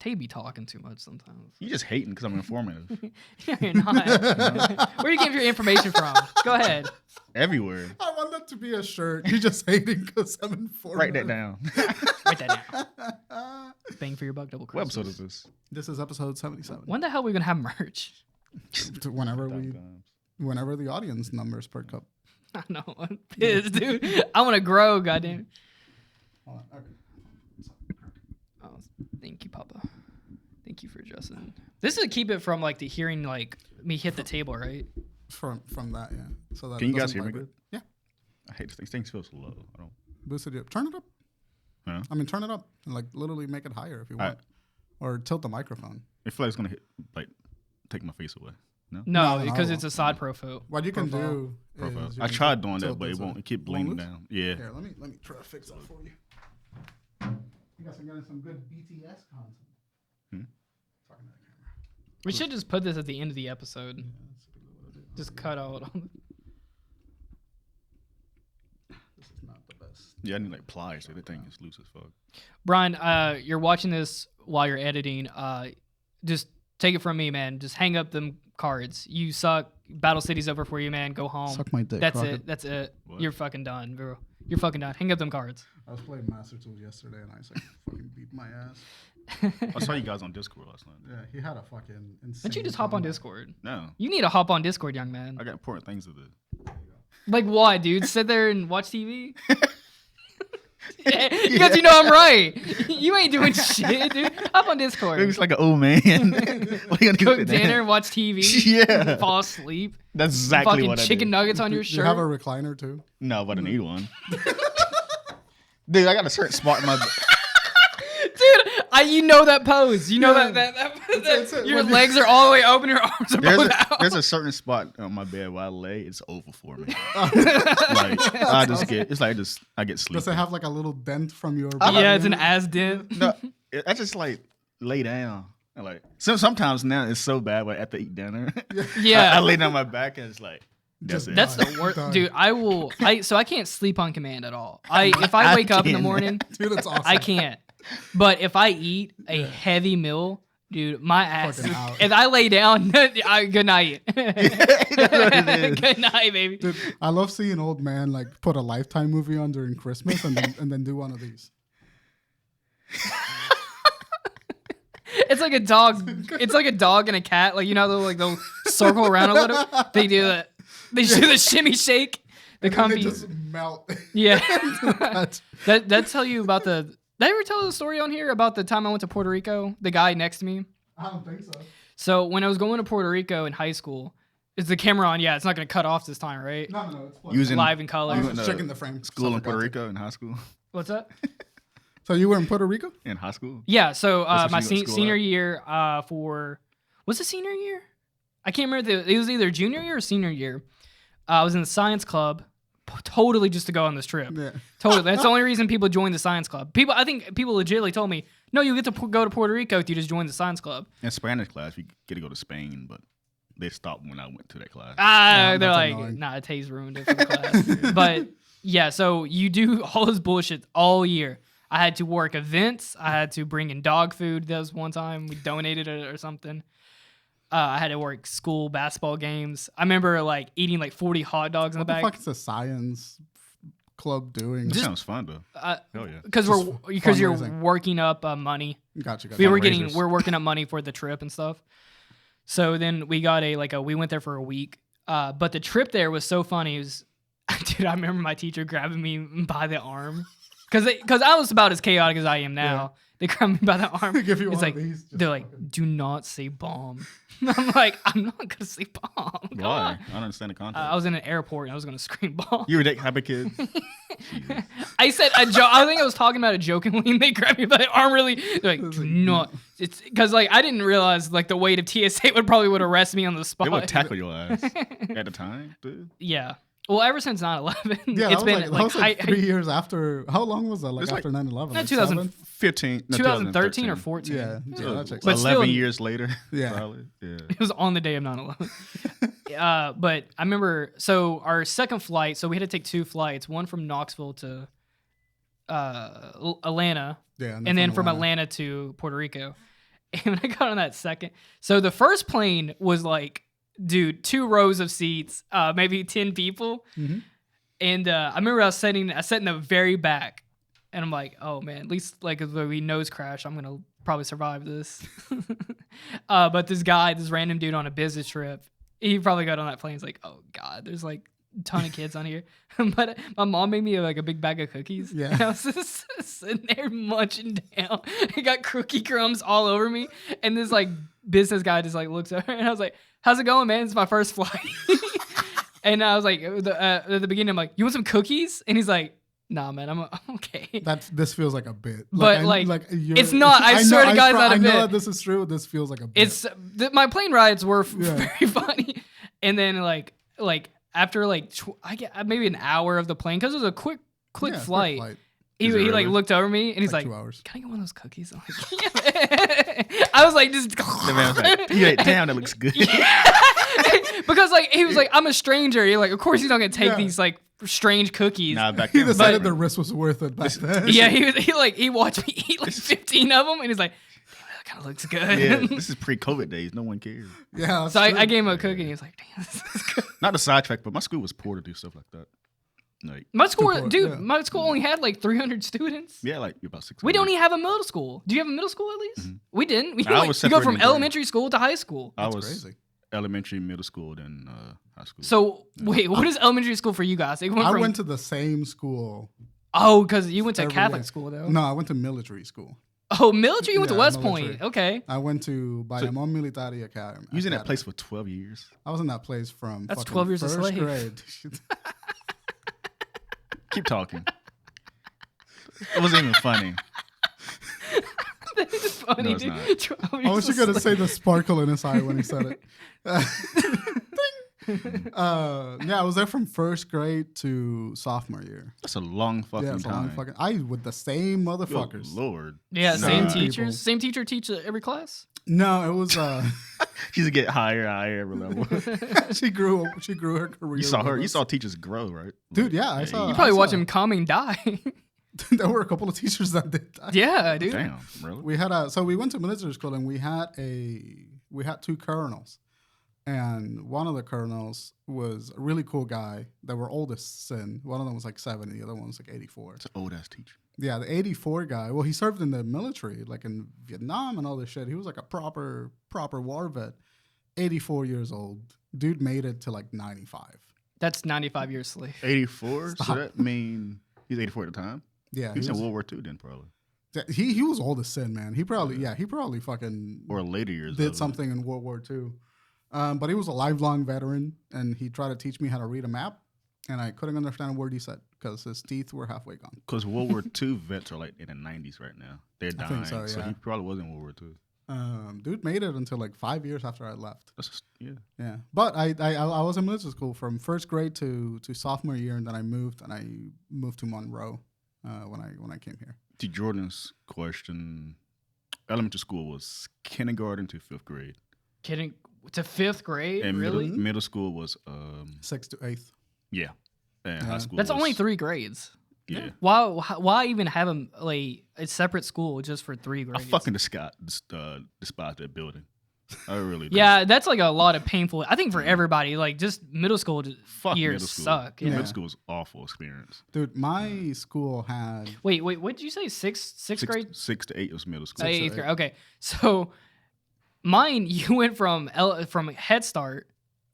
Tay be talking too much sometimes. You just hating because I'm informative. No, you're not. Where do you get your information from? Go ahead. Everywhere. I want that to be a shirt. You're just hating because I'm informative. Write that down. Write that down. Bang for your buck, double What Christmas. episode is this? This is episode 77. When the hell are we gonna have merch? Whenever the audience numbers perk up. I know. I'm pissed, dude. I want to grow, goddamn. Hold on. Okay. Oh, thank you, Papa. Thank you for adjusting. This is to keep it from like the hearing like me hit the table, right? From that, yeah. So that Can you guys doesn't hear me vibrate. good? Yeah. I hate this thing. Things feel so low. I don't. Boosted it up. Turn it up. Huh? I mean, turn it up and like literally make it higher if you want, or tilt the microphone. I feel like it's gonna hit like take my face away. No. No, because it's a side profile. What you can do Profile. is you I can tried doing that, tilt but this it won't. up. It keep Won't leaning loose? down. Yeah. Here, let me try to fix that for you. You guys are getting some good BTS content. Talking to the camera. We should just put this at the end of the episode. Just cut out. This is not the best. Yeah, I need like pliers. So the thing is loose as fuck. Brian, you're watching this while you're editing. Just take it from me, man. Just hang up them cards. You suck. Battle City's over for you, man. Go home. Suck my dick. That's Crockett. it. That's it. What? You're fucking done, bro. You're fucking done. Hang up them cards. I was playing Master Tools yesterday and I just like fucking beat my ass. I saw you guys on Discord last night. Yeah, he had a fucking insane. Why don't you just hop on combat. Discord? No, You need to hop on Discord, young man. I got important things to do. Like what, dude? Sit there and watch TV? Because you know I'm right. You ain't doing shit, dude. Hop on Discord. It's like an old man. What are you gonna do Cook with dinner, that? watch TV, Yeah. fall asleep. That's exactly Fucking what I chicken did. nuggets on your Do you have a shirt. recliner too? No, but I need one. Dude, I got a certain spot in my. Dude, you know that pose. You know that your legs are all the way open, your arms are both out. There's a certain spot on my bed where I lay. It's over for me. Like I just get. It's like I get sleepy. Does it have like a little dent from your? Yeah, it's an ass dent. No, I just like lay down. And like sometimes now it's so bad. But after eat dinner, Yeah. I lay down my back and it's like that's it. That's the worst, dude. So I can't sleep on command at all. If I wake up in the can. morning, Dude, it's awesome. I can't. But if I eat a heavy meal, dude, my ass. Fucking out. If I lay down, good night. Good night, baby. Dude, I love seeing old man like put a Lifetime movie on during Christmas and then do one of these. It's like a dog. It's like a dog and a cat. Like, you know, they'll circle around a little. They do that. They do the shimmy shake. The And then they comfy. just melt. Yeah. That tell you about the. Did I ever tell the story on here about the time I went to Puerto Rico? The guy next to me. I don't think so. So when I was going to Puerto Rico in high school, is the camera on? Yeah, it's not gonna cut off this time, right? No, it's fine. Using Live in color. I was went just to checking the frame. school in Puerto Rico in high school. What's that? So you were in Puerto Rico? In high school. Yeah. So That's what my you went to school senior at? year what's the senior year? I can't remember. It was either junior year or senior year. I was in the science club, totally just to go on this trip. Yeah. Totally. That's the only reason people join the science club. I think people legitimately told me, no, you get to go to Puerto Rico if you just join the science club. In Spanish class, we get to go to Spain, but they stopped when I went to that class. They're that's like, annoying. nah, Tay's ruined it for the class. But yeah, so you do all this bullshit all year. I had to work events. I had to bring in dog food. That was one time we donated it or something. I had to work school basketball games. I remember like eating like 40 hot dogs in What the the back. fuck is a science club doing? That sounds fun though. Hell yeah. Because you're fundraising. working up money. Gotcha. Fundraisers. We're working up money for the trip and stuff. So then we got we went there for a week. But the trip there was so funny. It was, dude, I remember my teacher grabbing me by the arm because I was about as chaotic as I am now. Yeah. They grab me by the arm. Give you It's one like of these, just they're like, fucking- do not say bomb. I'm like, I'm not gonna say bomb. Come Why? on. I don't understand the context. I was in an airport and I was gonna scream bomb. You were that type of kid. Jesus. I said a joke. I think I was talking about it jokingly, and they grabbed me by the arm. Really, they're like, do not. It's because I didn't realize the weight of TSA would arrest me on the spot. They would tackle your ass at the time, dude. Yeah. Well, ever since 9/11, Yeah, it's been that was like 3 high, years after. How long was that? Like It's after 9/11? No, Like 2000 7? 2013 or 14. Yeah, So, that checks But out. still- 11 years later. Yeah. Probably. Yeah. It was on the day of 9/11. But I remember, so our second flight, so we had to take 2 flights, one from Knoxville to Atlanta, Yeah, and then from Atlanta to Puerto Rico. And when I got on that second, so the first plane was like, dude, 2 rows of seats, maybe 10 people. Mm-hmm. And I remember I sat in the very back, and I'm like, oh man, at least like if we nose crash, I'm gonna probably survive this. But this random dude on a business trip, he probably got on that plane. He's like, oh god, there's like a ton of kids on here. But my mom made me like a big bag of cookies. Yeah. And I was just sitting there munching down. I got cookie crumbs all over me, and this like business guy just like looks over, and I was like, how's it going, man? It's my first flight. And I was like, at the beginning, I'm like, you want some cookies? And he's like, nah, man, I'm okay. This feels like a bit. But it's not. I swear to God, it's not a bit. I know that this is true. This feels like a bit. My plane rides were very funny. And then like after like I get maybe an hour of the plane, because it was a quick flight. He like looked over me and he's like 2 hours. Can I get one of those cookies? I'm like, yeah. I was like, just. The man was like, yeah, damn, that looks good. Because like he was like, I'm a stranger. You're like, of course he's not gonna take these like strange cookies. Nah, back He then, decided the risk was worth it back then. Yeah, he watched me eat like 15 of them, and he's like, damn, that kind of looks good. Yeah, this is pre-COVID days. No one cares. Yeah. So I gave him a cookie, and he was like, damn, this is good. Not to sidetrack, but my school was poor to do stuff like that. Like My school, Support, dude, yeah. my school only had like 300 students. yeah, like about 6. We don't even have a middle school. Do you have a middle school at least? Mhm. We didn't. We I like, was you go separated from in grade. elementary school to high school. I That's was crazy. elementary, middle school, then high school. So wait, what is elementary school for you guys? It I went to the same school. Oh, because you went to every Catholic year. school though. No, I went to military school. Oh, military. You went to Yeah, West military. Point. Okay. I went to Bayamon Military Academy. you was in that place for 12 years. I was in that place from That's fucking 12 years a first slave. grade. Keep talking. It wasn't even funny. That's funny, No, it's dude. not. 12 I was years just gonna a say the sparkle in his eye when he said it. Yeah, I was there from first grade to sophomore year. That's a long fucking Yeah, it's a time. long fucking. I with the same Good motherfuckers. Lord. Yeah, Nah. same People. teachers. Same teacher teach every class. No, it was. She used to get higher every level. she grew her career. You saw with her. You us. saw teachers grow, right? Dude, yeah, I saw. You probably I watch saw. him come and die. There were a couple of teachers that did that. Yeah, dude. Damn, really? We had so we went to military school and we had 2 colonels, and one of the colonels was a really cool guy. They were oldest sin. One of them was like 70, the other one was like 84. It's an old ass teacher. Yeah, the 84 guy. Well, he served in the military, like in Vietnam and all this shit. He was like a proper war vet. 84 years old. Dude made it to like 95. That's 95 years slave. 84? Stop. So that mean he's 84 at the time? Yeah, He was in World War II then, probably. he was old as sin, man. He probably fucking Or later years. did though. something in World War II. But he was a lifelong veteran, and he tried to teach me how to read a map, and I couldn't understand a word he said because his teeth were halfway gone. Because World War II vets are like in the 90s right now. They're I dying. think so, yeah. he probably was in World War II. Dude made it until like 5 years after I left. That's just, yeah. Yeah, but I was in military school from first grade to sophomore year, and then I moved to Monroe when I came here. To Jordan's question, elementary school was kindergarten to 5th grade. Kidding. To 5th grade? And Really? middle school was 6th to 8th. yeah. And Yeah. high school That's was, only 3 grades. Yeah. Why even have a separate school just for 3 I grades? fucking despise that building. I really do. Yeah, that's like a lot of painful. I think for everybody, like just middle school Fuck years middle school. suck. Yeah. Middle school was awful experience. Dude, my school had Wait, what did you say? Sixth grade? 6 to 8 was middle school. 8th grade. Okay, so mine, you went from Head Start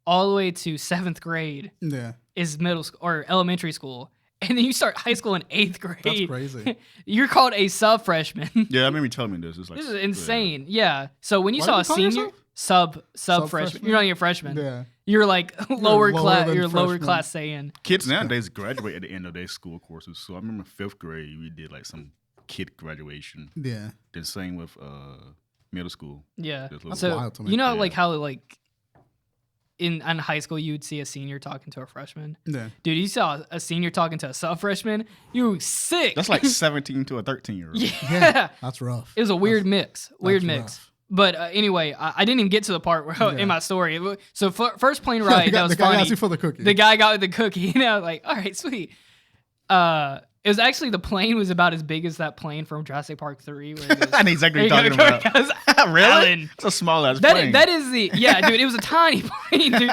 all the way to 7th grade yeah. is middle school or elementary school, and then you start high school in 8th grade. That's crazy. You're called a sub freshman. Yeah, I remember you telling me this. It's like, This is insane. Yeah. So when you What saw do a you call senior yourself? sub freshman, Freshman? you're not even a freshman. Yeah. You're like lower lower class. than You're lower freshman. class saying. Kids nowadays graduate at the end of their school courses. So I remember 5th grade, we did like some kid graduation. Yeah. Then same with middle school. Yeah. Just little- So wild to me. you know Yeah. like how like in high school you would see a senior talking to a freshman. Yeah. Dude, you saw a senior talking to a sub freshman. You were sick. That's like 17 to a 13-year-old. yeah. That's rough. It was a weird mix. Weird That's mix. rough. But anyway, I didn't even get to the part where Yeah. in my story. So first plane ride, that was the guy funny. asked you for the cookie. The guy got with the cookie, and I was like, all right, sweet. It was actually the plane was about as big as that plane from Jurassic Park 3. Where it goes, I know exactly what you're talking about. Really? Alan. It's a small ass plane. That is the dude. It was a tiny plane, dude.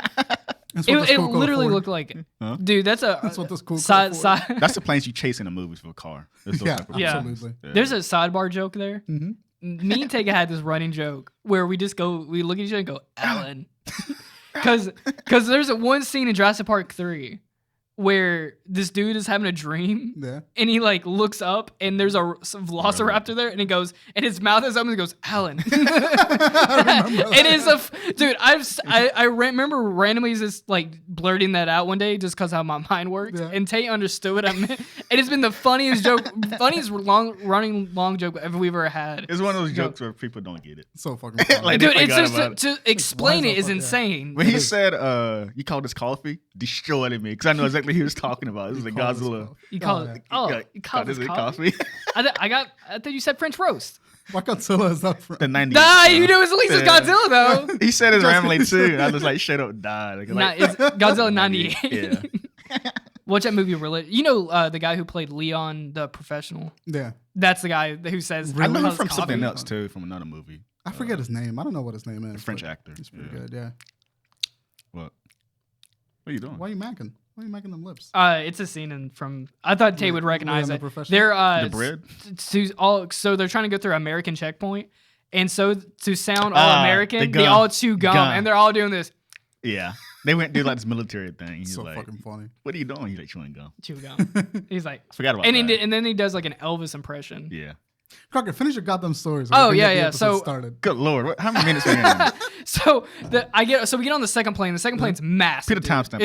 It literally looked like it. Huh? Dude, that's what this cool side. That's the planes you chase in the movies for a car. Yeah. Absolutely. There's a sidebar joke there. Mm-hmm. Me and Tega had this running joke where we look at each other and go, Alan. Because there's one scene in Jurassic Park 3 where this dude is having a dream and he like looks up and there's a velociraptor there and he goes, and his mouth is open and he goes, Alan. It is dude, I remember randomly just like blurting that out one day just because how my mind works. Yeah. And Tate understood what I meant. And it's been the funniest running long joke we've ever had. It's one of those jokes where people don't get it. So fucking funny. Like, dude, it's just to explain it is insane. When he said, you called this coffee, destroyed me because I know exactly what he was talking about. This is like Godzilla. You call this coffee? I thought you said French roast. What Godzilla is that from? The 90s. Nah, you knew it was at least it's Godzilla though. He said it randomly too. And I was like, shut up, die. It's Godzilla 98. Yeah. Watch that movie. You know the guy who played Leon the Professional? Yeah. That's the guy who says, I know him from something else too, from another movie. I forget his name. I don't know what his name is. A French actor. He's pretty good, yeah. What are you doing? Why are you macking? Why are you making them lips? It's a scene from. I thought Tay would recognize it. They're the bread. So they're trying to go through American checkpoint, and so to sound all American, they all chew gum, and they're all doing this. Yeah, they went do like this military thing. He's so like, fucking funny. What are you doing? He's like chewing gum. Chew gum. He's like, I forgot about that. And then he does like an Elvis impression. Yeah. Crocker, finish your goddamn stories. Oh yeah. So started. Good lord, how many minutes are we in? So we get on the second plane. The second plane's massive. Put a timestamp.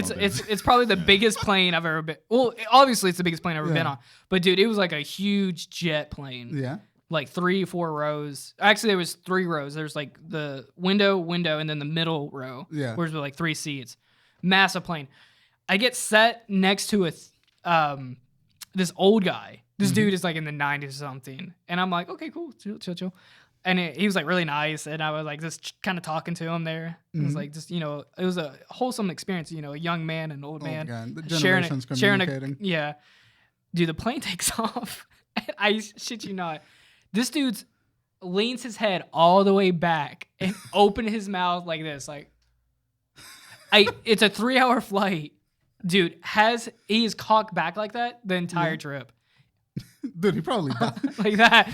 It's probably the biggest plane I've ever been. Well, obviously it's the biggest plane I've ever been on. But dude, it was like a huge jet plane. Yeah. Like 3-4 rows. Actually, there was 3 rows. There's like the window, and then the middle row. Yeah. Where there's like 3 seats. Massive plane. I get set next to this old guy. This dude is like in the 90s or something. And I'm like, okay, cool, chill. And he was like really nice. And I was like just kind of talking to him there. It was like just, it was a wholesome experience, a young man and an old man. God. The generations communicating. Yeah. Dude, the plane takes off. And I shit you not. This dude leans his head all the way back and open his mouth like this. Like, it's a 3-hour flight. Dude, he is cocked back like that the entire trip. Dude, he probably died. Like that.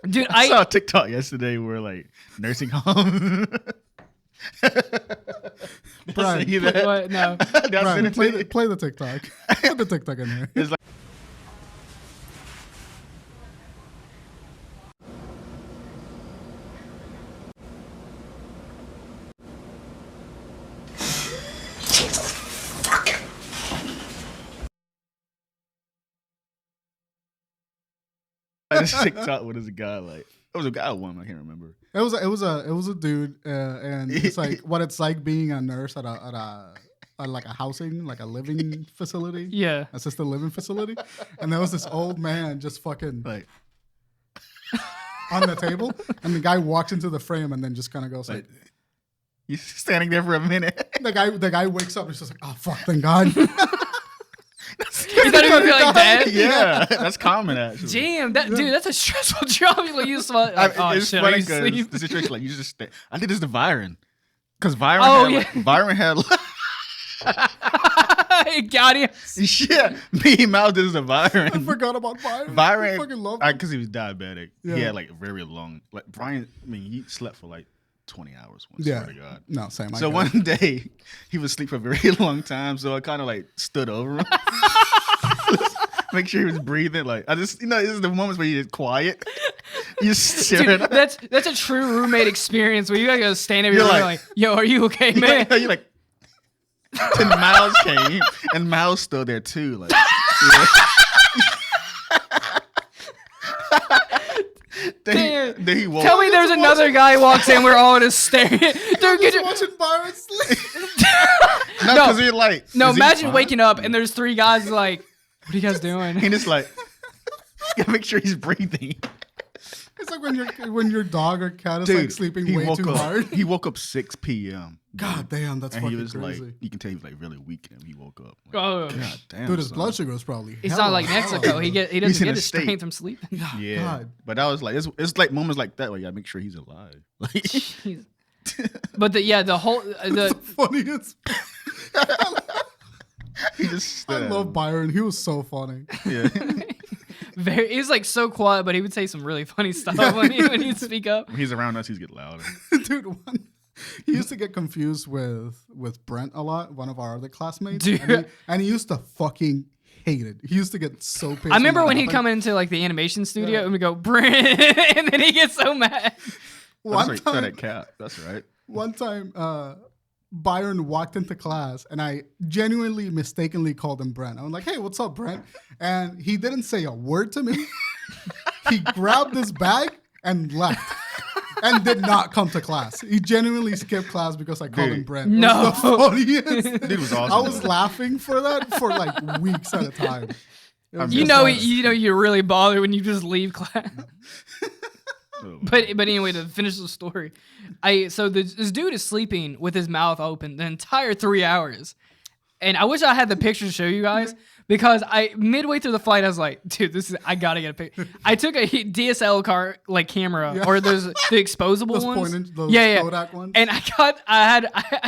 Dude, I saw a TikTok yesterday where like nursing home. Bryan, what? No. Bryan, play the TikTok. Put the TikTok in here. It's like, this TikTok with this guy like it was a guy or woman, I can't remember. It was a dude, and it's like what it's like being a nurse at a like a housing, like a living facility, assisted living facility, and there was this old man just fucking like on the table, and the guy walks into the frame and then just kind of goes like, he's standing there for a minute. The guy wakes up and he's just like, oh fuck, thank God. You thought he would be like dead? Yeah, that's common actually. Damn, dude, that's a stressful job. Like you just like, it's shit, funny because the situation like you just I did this to Byron because Byron had got him. Shit, me Mouse did this to Byron. I forgot about Byron. Byron, I fucking loved him because he was diabetic. Yeah. He had like very long. Like Bryan, he slept for like 20 hours. Swear to God. No, same. So one day he would sleep for a very long time. So I kind of like stood over him. Make sure he was breathing. Like I just, this is the moments where you're quiet. You staring. Dude, that's a true roommate experience where you gotta go stand over. You're like, yo, are you okay, man? You're like. Then Miles came, and Miles still there too. Like, then he walked. Tell me there's another guy walks in. We're all just staring. Dude, watching Byron sleep. No, because you're like. No, imagine waking up and there's 3 guys like, what are you guys doing? And it's like, you gotta make sure he's breathing. It's like when your dog or cat is like sleeping way too hard. He woke up 6 p.m. God damn, that's and fucking he was crazy. like, you can tell he was like really weak when he woke up. Like, Oh, God damn, Dude, his son. blood sugar was probably. it's hella not like Mexico. He He's doesn't in get a his state. strength from sleeping. Yeah, God. but that was like it's like moments like that where you gotta make sure he's alive. Like, Jeez. But the whole The funniest. he just I love Byron. He was so funny. Yeah. he was like so quiet, but he would say some really funny stuff when he'd speak up. When he's around us, he's get louder. Dude, he used to get confused with Brent a lot, one of our other classmates. Dude. And he used to fucking hate it. He used to get so pissed. I remember when he'd he come into like the animation studio and we go, Brent, and then he gets so mad. That's that cat. That's right. One time, Byron walked into class and I genuinely mistakenly called him Brent. I was like, hey, what's up, Brent? And he didn't say a word to me. He grabbed his bag and left and did not come to class. He genuinely skipped class because I called him Brent. It No. was the funniest. Dude was awesome. I was laughing for that for like weeks at a time. It was You just know, like- you're really bothered when you just leave class. Oh, But anyway, to finish the story, this dude is sleeping with his mouth open the entire 3 hours, and I wish I had the picture to show you guys because midway through the flight I was like, dude, I gotta get a picture. I took a DSLR camera Yeah. or those the exposable Those ones, those Kodak ones. and I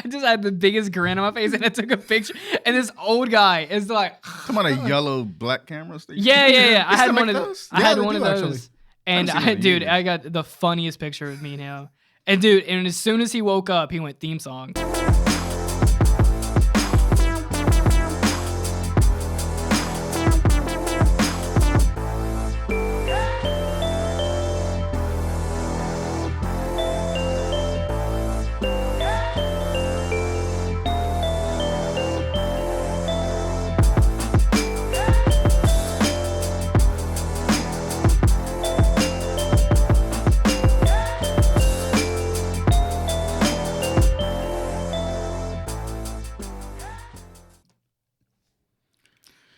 just had the biggest grin on my face, and I took a picture, and this old guy is like, come on, a yellow black camera. yeah. They I had still one make of those? those. I Yeah, had they one of do, those. actually. And I've seen them in years. I got the funniest picture of me and him. And dude, and as soon as he woke up, he went theme song.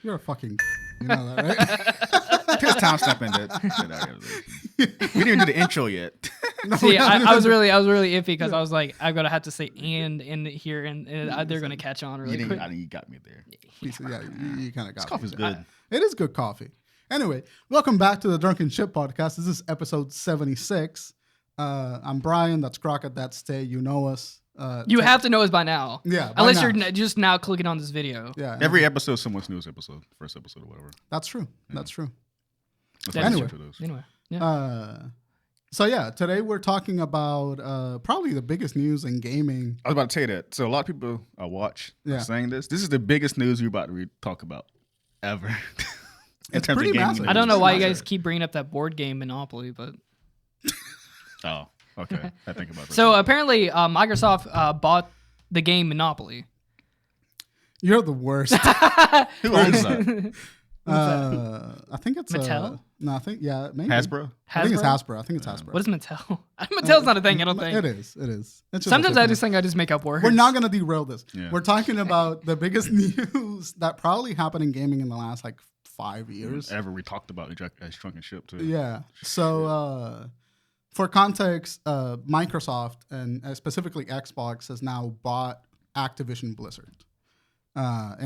You're a fucking. You know that, right? Here's time stamping that. We didn't even do the intro yet. No, See, no, I was really iffy because I was like, I'm gonna have to say and in here, and they're gonna catch on really quick. You got me there. Yeah, you kind of got This it. coffee's good. It is good coffee. Anyway, welcome back to the Drunken Ship Podcast. This is episode 76. I'm Bryan. That's Crockett. That's Tay. You know us. You have to know us by now. Yeah, by Unless now. you're just now clicking on this video. Yeah. Every episode, is someone's newest episode, first episode or whatever. That's true. That's true. That's Anyway. why I shoot for those. Anyway, yeah. So yeah, today we're talking about probably the biggest news in gaming. I was about to tell you that. So a lot of people I watch Yeah. are saying this. This is the biggest news we're about to talk about ever. In It's terms of pretty gaming massive. news. I don't know why you Massive. guys keep bringing up that board game Monopoly, but Oh, okay. I think about it. so apparently Microsoft bought the game Monopoly. You're the worst. Who owns that? I think it's Mattel? No, I think maybe Hasbro? I think it's Hasbro. I think it's Hasbro. What is Mattel? Mattel's not a thing. I don't think. It is. It is. It's just a Sometimes I different- just think I just make up words. We're not gonna derail this. Yeah. We're talking about the biggest news that probably happened in gaming in the last 5 years. Ever we talked about Drunken Ship too. Yeah. So for context, Microsoft and specifically Xbox has now bought Activision Blizzard in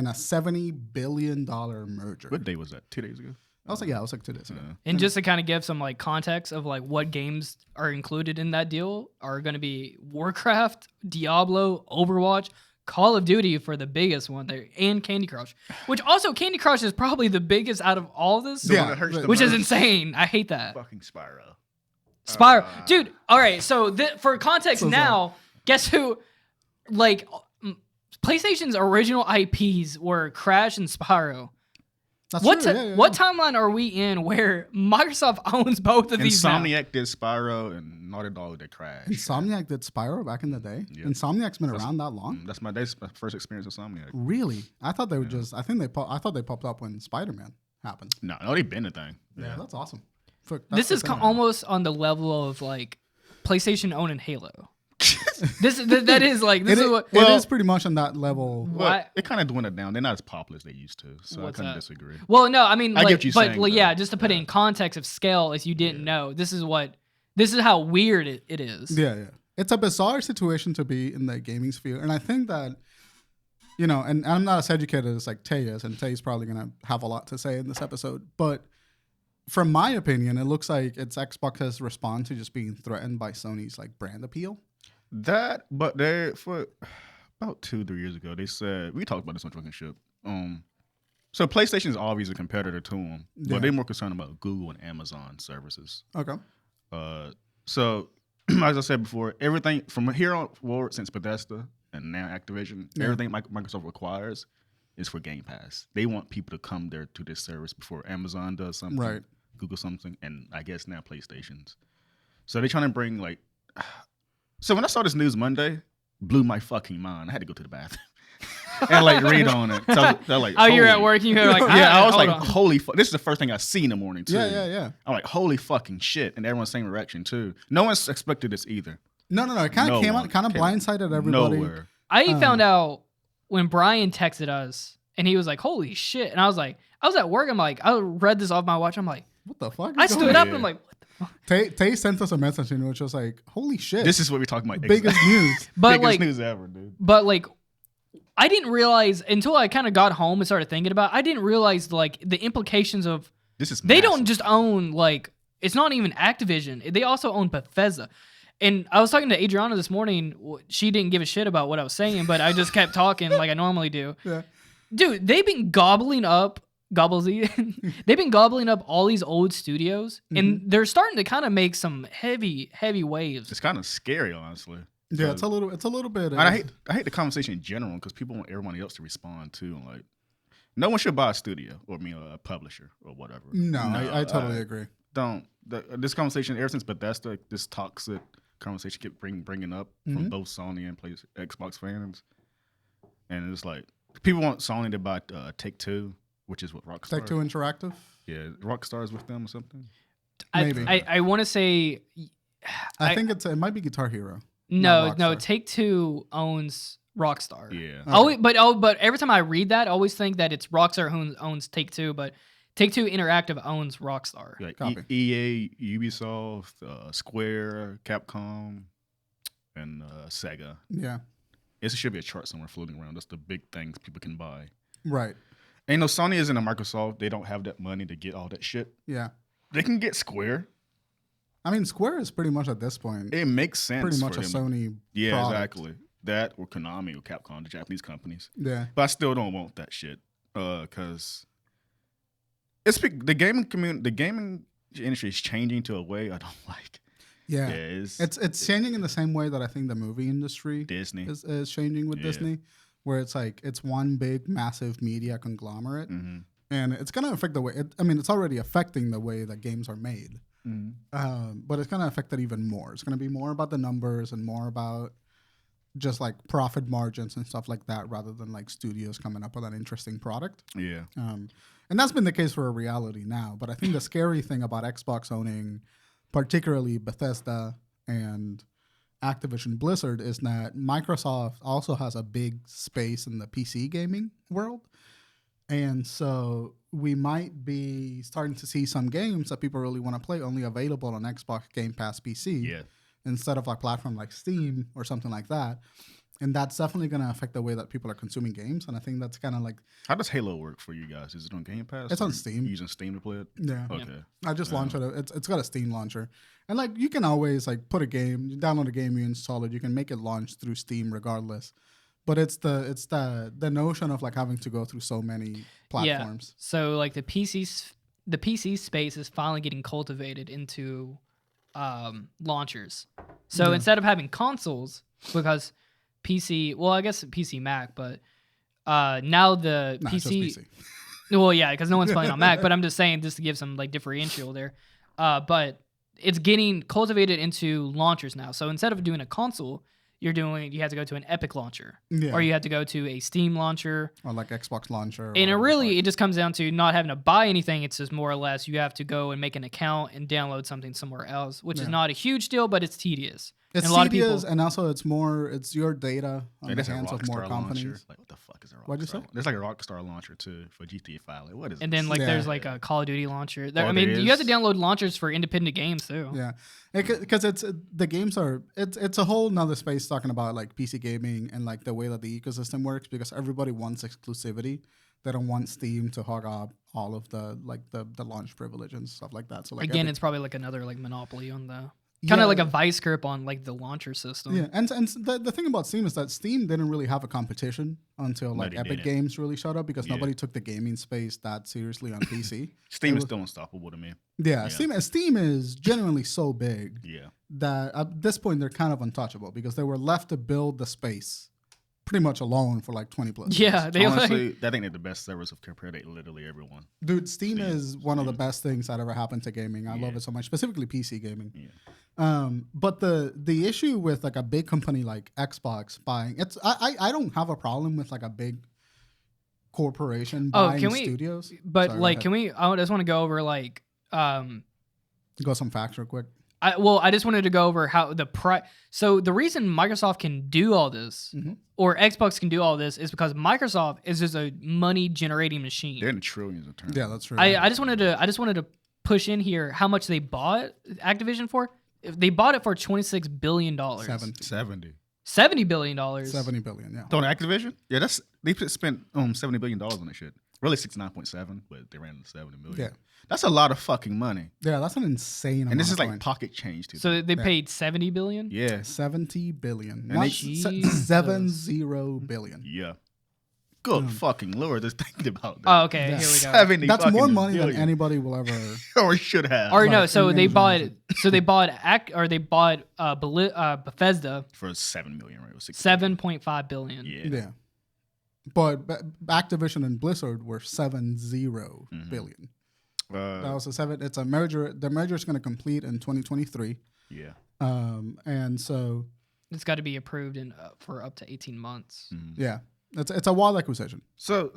a $70 billion merger. What day was that? 2 days ago? I was like 2 days ago. And just to kind of give some context of what games are included in that deal are going to be Warcraft, Diablo, Overwatch, Call of Duty for the biggest one there, and Candy Crush. Which also Candy Crush is probably the biggest out of all this. Yeah, one that hurts the Which is most. insane. I hate that. Fucking Spyro. Spyro. Dude, all right. So for context So now, guess who PlayStation's original IPs were Crash and Spyro. That's What true. Yeah. what timeline are we in where Microsoft owns both of these now? Insomniac did Spyro and Naughty Dog did Crash. Insomniac did Spyro back in the day. Yeah. Insomniac's been around that long. That's my first experience with Insomniac. Really? I thought they were just. I thought they popped up when Spider-Man happened. No, they been a thing. Yeah, that's awesome. This is almost on the level of PlayStation owning Halo. This is what It is pretty much on that level. Why- Well, it kind of dwindled down. They're not as popular as they used to, so What's I couldn't that? disagree. Well, no, I mean, I get what you're but saying, yeah, though. just to put it in context of scale, if you didn't know, this is how weird it is. Yeah, yeah. it's a bizarre situation to be in the gaming sphere. And I think that, and I'm not as educated as like Tay is, and Tay's probably going to have a lot to say in this episode. But from my opinion, it looks like it's Xbox's response to just being threatened by Sony's like brand appeal. But for about 2-3 years ago, they said, we talked about this on Drunken Ship. So PlayStation is obviously a competitor to them, but they're more concerned about Google and Amazon services. Okay. So as I said before, everything from here on forward, since Bethesda and now Activision, everything Microsoft requires is for Game Pass. They want people to come there to this service before Amazon does something, right? Google something, and I guess now PlayStation's. So they're trying to bring like. So when I saw this news Monday, blew my fucking mind. I had to go to the bathroom and like read on it. So I was like, oh, you're at work. You're like, I was like, holy fuck. This is the first thing I see in the morning too. Yeah. I'm like, holy fucking shit, and everyone's same reaction too. No one's expected this either. No. It kind of came out, kind of blindsided everybody. Nowhere. I found out when Bryan texted us, and he was like, holy shit. And I was like, I was at work. I'm like, I read this off my watch. I'm like, what the fuck? I stood up and I'm like, what the fuck? Tay sent us a message, which was like, holy shit. This is what we're talking about. Biggest news. But biggest news ever, dude. But like, I didn't realize until I kind of got home and started thinking about it, I didn't realize like the implications of this is they massive. don't just own like, it's not even Activision. They also own Bethesda. And I was talking to Adriana this morning. She didn't give a shit about what I was saying, but I just kept talking like I normally do. Yeah. Dude, they've been gobbling up they've been gobbling up all these old studios, and they're starting to kind of make some heavy waves. It's kind of scary, honestly. Yeah, it's a little bit. And I hate the conversation in general because people want everybody else to respond too. Like, no one should buy a studio or a publisher or whatever. No, I totally agree. This conversation ever since Bethesda, this toxic conversation kept bringing up from both Sony and Xbox fans, and it's like people want Sony to buy Take-Two, which is what Rockstar. Take-Two Interactive. Yeah, Rockstar is with them or something. Maybe. I want to say. I think it might be Guitar Hero. No. Take-Two owns Rockstar. Yeah. Okay. But every time I read that, I always think that it's Rockstar who owns Take-Two, but Take-Two Interactive owns Rockstar. Like EA, Ubisoft, Square, Capcom, and Sega. Yeah. It should be a chart somewhere floating around. That's the big things people can buy. Right. And Sony isn't a Microsoft. They don't have that money to get all that shit. Yeah. They can get Square. I mean, Square is pretty much at this point. It makes sense. Pretty much for a them. Sony. Yeah, product. exactly. That or Konami or Capcom, the Japanese companies. Yeah. But I still don't want that shit because the gaming community, the gaming industry is changing to a way I don't like. Yeah. It's changing in the same way that I think the movie industry Disney is changing with Disney, where it's like it's one big massive media conglomerate, and it's gonna affect the way. It's already affecting the way that games are made, but it's gonna affect it even more. It's gonna be more about the numbers and more about just like profit margins and stuff like that, rather than like studios coming up with an interesting product. Yeah. And that's been the case for a reality now. But I think the scary thing about Xbox owning, particularly Bethesda and Activision Blizzard, is that Microsoft also has a big space in the PC gaming world. And so we might be starting to see some games that people really want to play only available on Xbox Game Pass PC instead of a platform like Steam or something like that. And that's definitely going to affect the way that people are consuming games. And I think that's kind of like... How does Halo work for you guys? Is it on Game Pass? It's on Steam. Using Steam to play it? Yeah. Okay. I just launched it. It's got a Steam launcher. And like you can always like put a game, you download a game, you install it. You can make it launch through Steam regardless. But it's the notion of like having to go through so many platforms. Yeah. So like the PC space is finally getting cultivated into launchers. So instead of having consoles, because PC, well, I guess PC Mac, but now the PC. Well, yeah, because no one's playing on Mac, but I'm just saying just to give some like differential there. But it's getting cultivated into launchers now. So instead of doing a console, you have to go to an Epic launcher, or you have to go to a Steam launcher, or like Xbox launcher. And it just comes down to not having to buy anything. It's just more or less you have to go and make an account and download something somewhere else, which is not a huge deal, but it's tedious. It's and a lot tedious, of people, and also it's your data on the hands of more companies. Like, what the fuck is a Rockstar? What'd you say? There's like a Rockstar launcher too for GTA 5. Like, what is And this? then like Yeah. there's like a Call of Duty launcher. I Oh, mean, there you have to is? download launchers for independent games too. Yeah, because the games are it's a whole nother space talking about like PC gaming and like the way that the ecosystem works, because everybody wants exclusivity. They don't want Steam to hog up all of the launch privilege and stuff like that. So like Again, Epic- it's probably like another like monopoly on the kind Yeah. of like a vice grip on like the launcher system. yeah, and the thing about Steam is that Steam didn't really have a competition until like they Epic didn't. Games really showed up, because Yeah. nobody took the gaming space that seriously on PC. Steam It is was- still unstoppable to me. Yeah, Yeah. Steam is genuinely so big Yeah. that at this point they're kind of untouchable, because they were left to build the space pretty much alone for like 20 plus Yeah, years. they Honestly, like I think they're the best servers of compared to literally everyone. Dude, Steam Steam. is one of the best things that ever happened to gaming. I love Yeah. it so much, specifically PC gaming. Yeah. But the issue with like a big company like Xbox buying, I don't have a problem with like a big corporation Oh, buying can we- studios. but Sorry, go like ahead. can we I just want to go over like Go some facts real quick. I just wanted to go over how the price. So the reason Microsoft can do all this, Mhm. or Xbox can do all this, is because Microsoft is just a money generating machine. They're in the trillions of terms. Yeah, that's true. I just wanted to push in here how much they bought Activision for. They bought it for $26 billion. 70. $70 billion. 70 billion, yeah. On Activision? Yeah, they spent $70 billion on that shit. Really 69.7, but they ran into 70 million. Yeah. That's a lot of fucking money. Yeah, that's an insane amount And this is of like coin. pocket change too. So they paid $70 billion. yeah. 70 billion. And Not they- Jesus. 70 billion. Yeah. Good fucking lord, just thinking about that. Oh, okay. Yeah. Here we go. 70 That's more fucking money than billion. anybody will ever. Or should have. Or no, Like, so in they bought. generation. So they bought Bethesda For 7 million, right? Or 6 $7.5 billion. Yeah. Yeah. But Activision and Blizzard were 70 Mm-hmm. billion. That Uh, was a seven. It's a merger. The merger is going to complete in 2023. yeah. And so It's got to be approved in for up to 18 months. Mm-hmm. yeah, it's a wild acquisition. So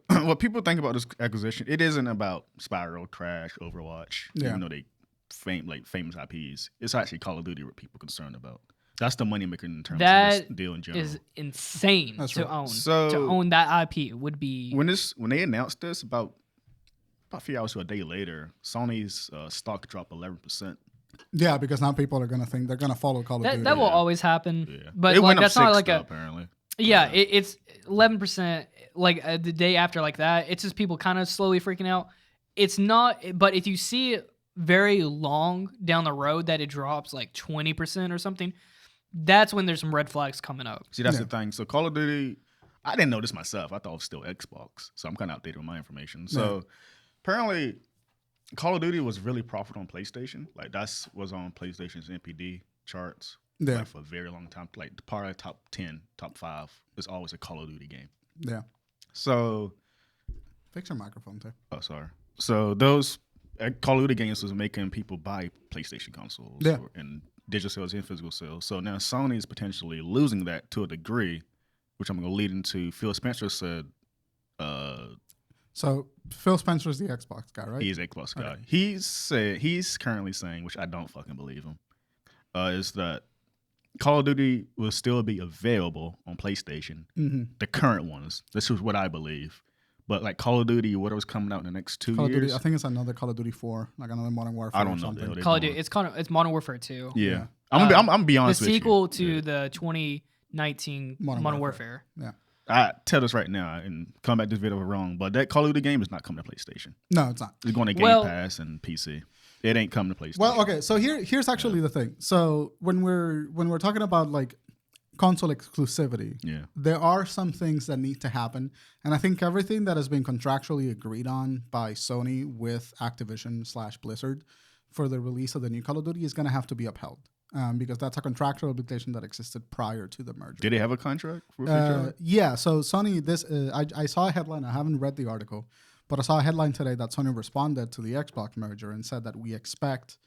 what people think about this acquisition, it isn't about Spiral, Crash, Overwatch, Yeah. even though they famous IPs. It's actually Call of Duty what people are concerned about. That's the moneymaker in terms of That this deal in general. Is insane That's to right. own. So- to own that IP would be when they announced this about a few hours to a day later, Sony's stock dropped 11%. Yeah, because now people are going to think they're going to follow Call of Duty. that will always happen. Yeah. But it like went that's up not 6 like though, a apparently. yeah. It's 11%. Like the day after like that, it's just people kind of slowly freaking out. It's not. But if you see it very long down the road that it drops like 20% or something, that's when there's some red flags coming up. See, that's Yeah. the thing. So Call of Duty, I didn't know this myself. I thought it was still Xbox. So I'm kind of outdated with my information. So apparently Call of Duty was really profitable on PlayStation. Like that's was on PlayStation's NPD charts Yeah, like, for a very long time. Like probably top 10, top 5 is always a Call of Duty game. yeah. So, Fix your microphone too. oh, sorry. So those Call of Duty games was making people buy PlayStation consoles Yeah. and digital sales and physical sales. So now Sony is potentially losing that to a degree, which I'm going to lead into. Phil Spencer said So Phil Spencer's the Xbox guy, right? he's an Xbox guy. Okay. He's currently saying, which I don't fucking believe him, is that Call of Duty will still be available on PlayStation. Mm-hmm. The current ones. This is what I believe. But like Call of Duty, whatever's coming out in the next 2 Call of years. Duty. I think it's another Call of Duty 4, like another Modern Warfare. I don't or know. something. They Call of doing. Duty. It's Modern Warfare 2. Yeah. Yeah. I'm gonna be The honest with you. sequel to Yeah. the 2019 Modern Modern Warfare. Warfare. I tell this right now and come back to this video wrong, but that Call of Duty game is not coming to PlayStation. No, it's not. It's going to Game Well- Pass and PC. It ain't coming to PlayStation. Well, okay. So here's actually the thing. So when we're talking about like console exclusivity, Yeah. there are some things that need to happen, and I think everything that has been contractually agreed on by Sony with Activision / Blizzard for the release of the new Call of Duty is going to have to be upheld, because that's a contractual obligation that existed prior to the merger. Did they have a contract with each other? Yeah, so Sony, I saw a headline. I haven't read the article, but I saw a headline today that Sony responded to the Xbox merger and said that we expect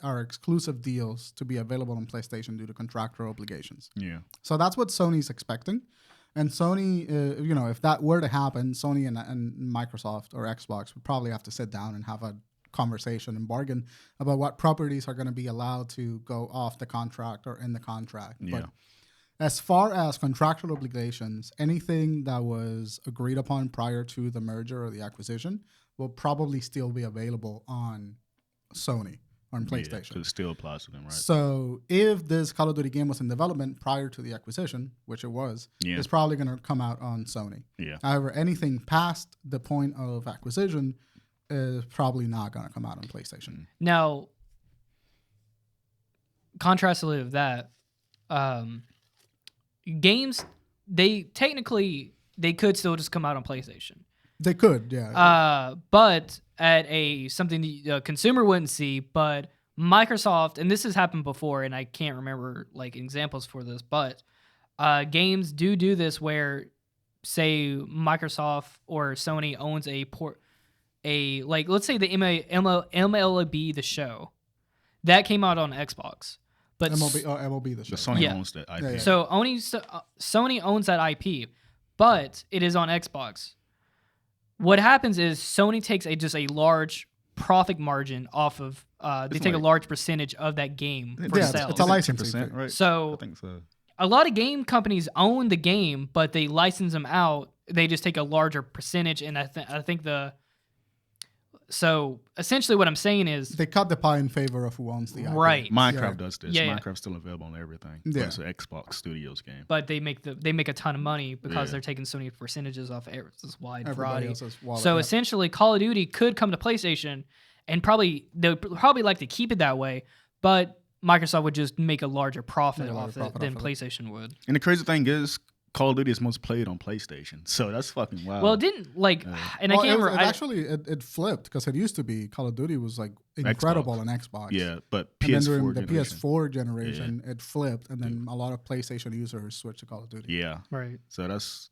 our exclusive deals to be available on PlayStation due to contractual obligations. Yeah. So that's what Sony's expecting. And Sony, if that were to happen, Sony and Microsoft or Xbox would probably have to sit down and have a conversation and bargain about what properties are going to be allowed to go off the contract or in the contract. Yeah. But As far as contractual obligations, anything that was agreed upon prior to the merger or the acquisition will probably still be available on Sony, on PlayStation. Because it still applies to them, right? So if this Call of Duty game was in development prior to the acquisition, which it was, it's probably going to come out on Sony. Yeah. However, anything past the point of acquisition is probably not going to come out on PlayStation. Now, contrastingly with that, games, they could still just come out on PlayStation. They could, yeah. But at something the consumer wouldn't see, but Microsoft, and this has happened before, and I can't remember like examples for this, but games do this where, say, Microsoft or Sony owns let's say the MLB The Show that came out on Xbox. But MLB The Show. The Sony owns that IP. Yeah. So Sony owns that IP, but it is on Xbox. What happens is Sony takes just a large profit margin off of. They take a large percentage of that game for sales. It's a licensing fee, right? So I think so. A lot of game companies own the game, but they license them out. They just take a larger percentage, and I think the. So essentially, what I'm saying is they cut the pie in favor of who owns the IP. Right. Minecraft does this. Yeah. Minecraft's still available on everything. Yeah. It's an Xbox Studios game. But they make a ton of money because they're taking so many percentages off this wide variety. So essentially, Call of Duty could come to PlayStation, and they'd probably like to keep it that way, but Microsoft would just make a larger profit off it than PlayStation would. And the crazy thing is, Call of Duty is most played on PlayStation, so that's fucking wild. Well, it didn't and I can't remember. It flipped because it used to be Call of Duty was like incredible on Xbox. Yeah, but and then PS4 during the generation. PS4 generation, it flipped, and then a lot of PlayStation users switched to Call of Duty. Yeah, right. So that's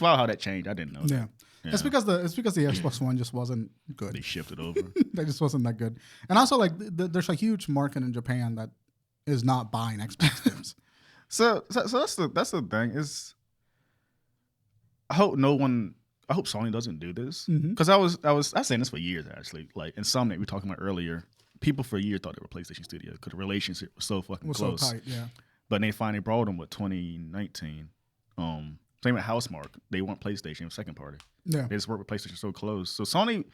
wild how that changed. I didn't know. Yeah. That. It's because the Xbox One just wasn't good. They shifted over. That just wasn't that good. And also, like, there's a huge market in Japan that is not buying Xbox games. So that's the thing is. I hope Sony doesn't do this because I was saying this for years actually. Like Insomniac we were talking about earlier, people for a year thought they were PlayStation Studio because the relationship was so fucking close. So tight, yeah. But they finally brought them with 2019. Same with Housemarque, they weren't PlayStation, second party. Yeah, they just worked with PlayStation so close. So Sony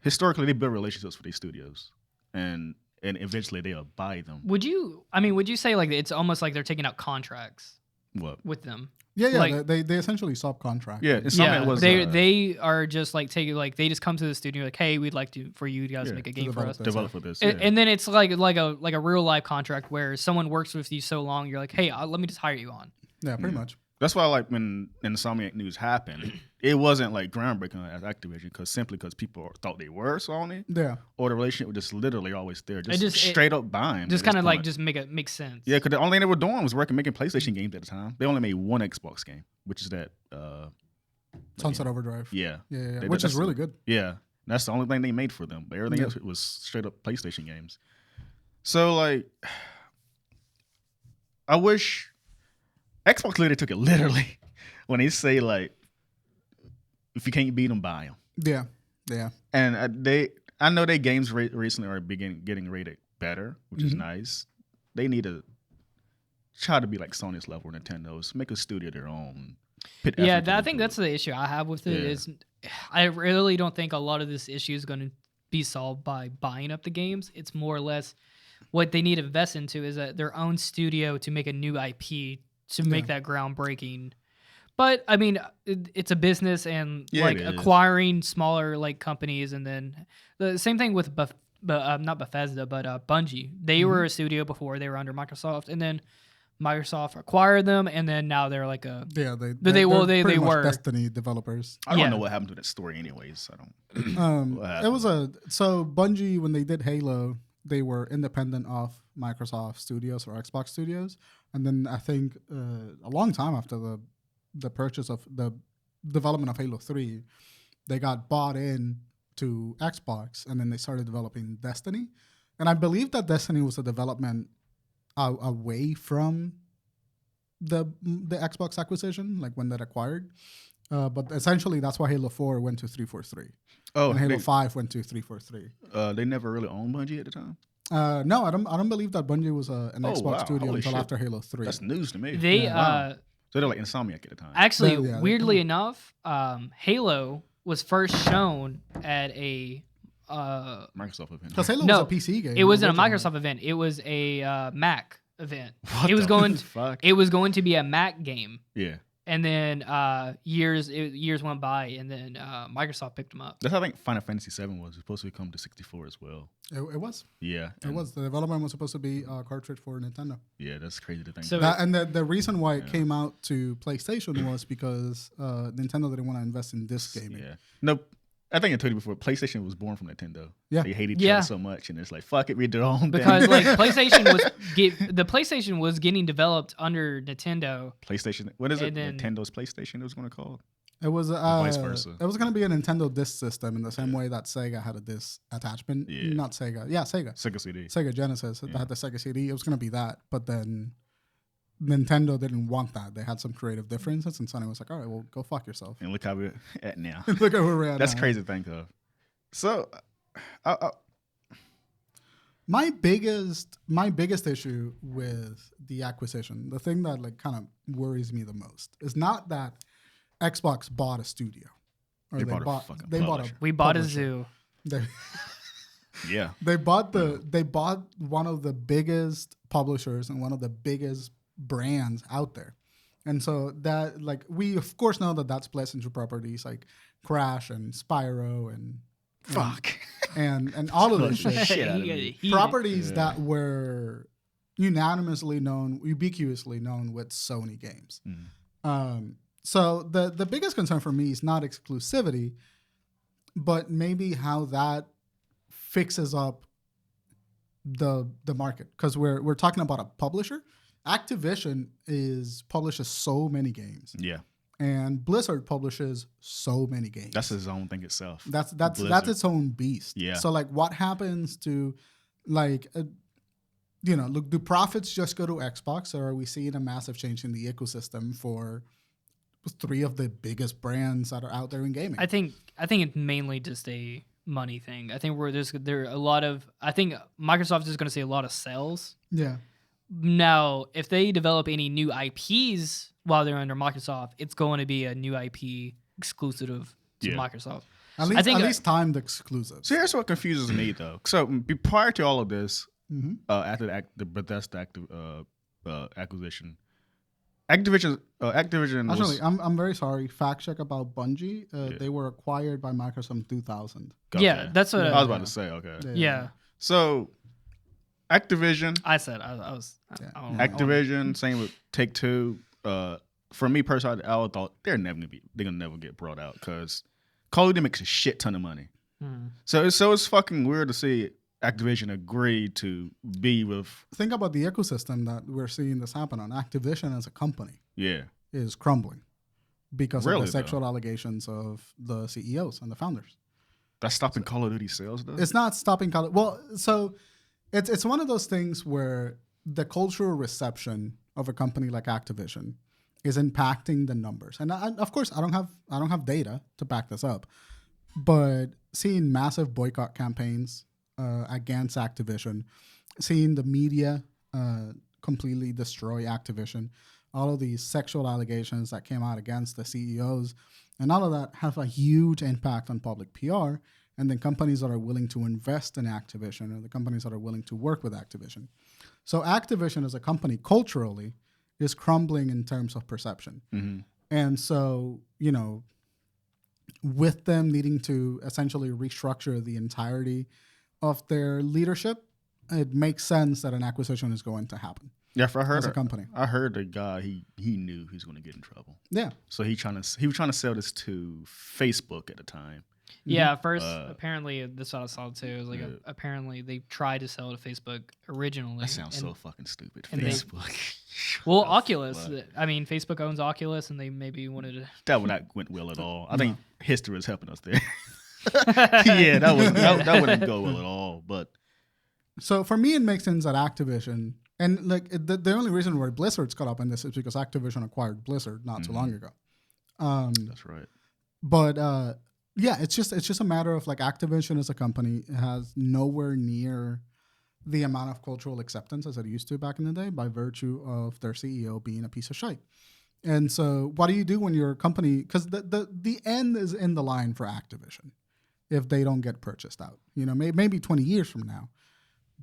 historically they build relationships with these studios, and eventually they'll buy them. Would you say like it's almost like they're taking out contracts? What with them? Yeah, like, they essentially subcontract. Yeah, they are just like they just come to the studio like, hey, we'd like for you guys to make a game for us, develop for this, and then it's like a real life contract where someone works with you so long, you're like, hey, let me just hire you on. Yeah, pretty much. That's why, like, when Insomniac news happened, it wasn't like groundbreaking as Activision because people thought they were Sony. Yeah. Or the relationship was just literally always there, just straight up buying. Just kind of like just make sense. Yeah, because the only thing they were doing was making PlayStation games at the time. They only made one Xbox game, which is that Sunset Overdrive. Yeah. Which is really good. Yeah, that's the only thing they made for them. But everything else was straight up PlayStation games. So like, I wish. Xbox literally took it literally when they say like, if you can't beat them, buy them. Yeah. And I know their games recently are getting rated better, which is nice. They need to try to be like Sony's level, Nintendo's, make a studio their own. I think that's the issue I have with it is I really don't think a lot of this issue is going to be solved by buying up the games. It's more or less what they need to invest into is their own studio to make a new IP to make that groundbreaking. But I mean, it's a business and acquiring smaller like companies, and then the same thing with not Bethesda, but Bungie. They were a studio before; they were under Microsoft, and then Microsoft acquired them, and then now they're like they were Destiny developers. I don't know what happened to that story, anyways. I don't. It was Bungie when they did Halo. They were independent of Microsoft Studios or Xbox Studios, and then I think a long time after the purchase of the development of Halo 3, they got bought in to Xbox, and then they started developing Destiny. And I believe that Destiny was a development away from the Xbox acquisition, like when that acquired. But essentially, that's why Halo 4 went to 343. Oh, and Halo 5 went to 343. They never really owned Bungie at the time? No, I don't believe that Bungie was an Oh, Xbox wow. studio Holy until shit. after Halo 3. That's news to me. They Wow. So they're like Insomniac at the time. actually, Yeah, weirdly enough, Halo was first shown at a Microsoft event. Because Halo No, was a PC game. it wasn't a originally. Microsoft event. It was a Mac event. What it was the going. fuck? It was going to be a Mac game, Yeah. and then years went by, and then Microsoft picked them up. That's how I think Final Fantasy VII was supposed to come to 64 as well. It was. Yeah. It was. The development was supposed to be a cartridge for Nintendo. Yeah, that's crazy to think. So- about. And the reason why it came out to PlayStation was because Nintendo didn't want to invest in this gaming. Yeah. No, I think I told you before, PlayStation was born from Nintendo. Yeah. They hate each Yeah. other so much, and it's like, fuck it, we did our own Because thing. like the PlayStation was getting developed under Nintendo. PlayStation, what is it? And then- Nintendo PlayStation, it was going to call it? It was vice versa. It was going to be a Nintendo disc system in the same way that Sega had a disc attachment. Yeah. Not Sega. Yeah, Sega. Sega CD. Sega Genesis that had the Sega CD. It was going to be that, but then Nintendo didn't want that. They had some creative differences, and Sony was like, "All right, well, go fuck yourself." And look how we're at now. Look at where we're at. That's now. crazy to think of. So, My biggest issue with the acquisition, the thing that like kind of worries me the most, is not that Xbox bought a studio, or They bought a fucking publisher. We bought a publisher. zoo. They, yeah. they bought one of the biggest publishers and one of the biggest brands out there, and so that like we of course know that that's split into properties like Crash and Spyro and Fuck. and all of this shit. Shit out of me. Properties that were ubiquitously known with Sony games. So the biggest concern for me is not exclusivity, but maybe how that fixes up the market, because we're talking about a publisher. Activision publishes so many games, Yeah. and Blizzard publishes so many games. That's his own thing itself. That's Blizzard. its own beast. Yeah. So like, what happens to, like, look, do profits just go to Xbox, or are we seeing a massive change in the ecosystem for three of the biggest brands that are out there in gaming? I think it's mainly just a money thing. I think there are a lot of. I think Microsoft is going to see a lot of sales. Yeah. Now, if they develop any new IPs while they're under Microsoft, it's going to be a new IP exclusive to Yeah. Microsoft. At least, I think- at least timed exclusives. So here's what confuses me though. So prior to all of this, Mhm. after the Bethesda acquisition, Activision was, Actually, I'm very sorry. Fact check about Bungie. They were acquired by Microsoft in 2000. okay. Yeah, that's what I was about to say. Okay, Yeah, so Activision, I said I was. Yeah. I don't know. Activision, same with Take-Two. For me personally, I thought they're gonna never get brought out because Call of Duty makes a shit ton of money. So it's fucking weird to see Activision agree to be with Think about the ecosystem that we're seeing this happen on. Activision as a company is crumbling because of Really, the sexual allegations of the CEOs and the founders. That's stopping Call of Duty sales though. It's not stopping college. Well, so it's one of those things where the cultural reception of a company like Activision is impacting the numbers. And of course, I don't have data to back this up, but seeing massive boycott campaigns against Activision, seeing the media completely destroy Activision, all of these sexual allegations that came out against the CEOs, and all of that have a huge impact on public PR. And then companies that are willing to invest in Activision, or the companies that are willing to work with Activision. So Activision as a company culturally is crumbling in terms of perception. And so, with them needing to essentially restructure the entirety of their leadership, it makes sense that an acquisition is going to happen. Yeah, I heard as a company. I heard the guy he knew he was going to get in trouble. Yeah. So he was trying to sell this to Facebook at the time. Yeah, first apparently this is what I saw too. It was like apparently they tried to sell it to Facebook originally. That sounds so fucking stupid. and Facebook. Well, Oculus. I mean, Facebook owns Oculus, and they maybe wanted to. That went well at all. I think history is helping us there. Yeah, that wouldn't go well at all. But So for me, it makes sense that Activision, and like the only reason why Blizzard's caught up in this is because Activision acquired Blizzard not too long ago. that's right. But yeah, it's just a matter of like Activision as a company has nowhere near the amount of cultural acceptance as it used to back in the day by virtue of their CEO being a piece of shite. And so what do you do when your company, because the end is in the line for Activision if they don't get purchased out, maybe 20 years from now.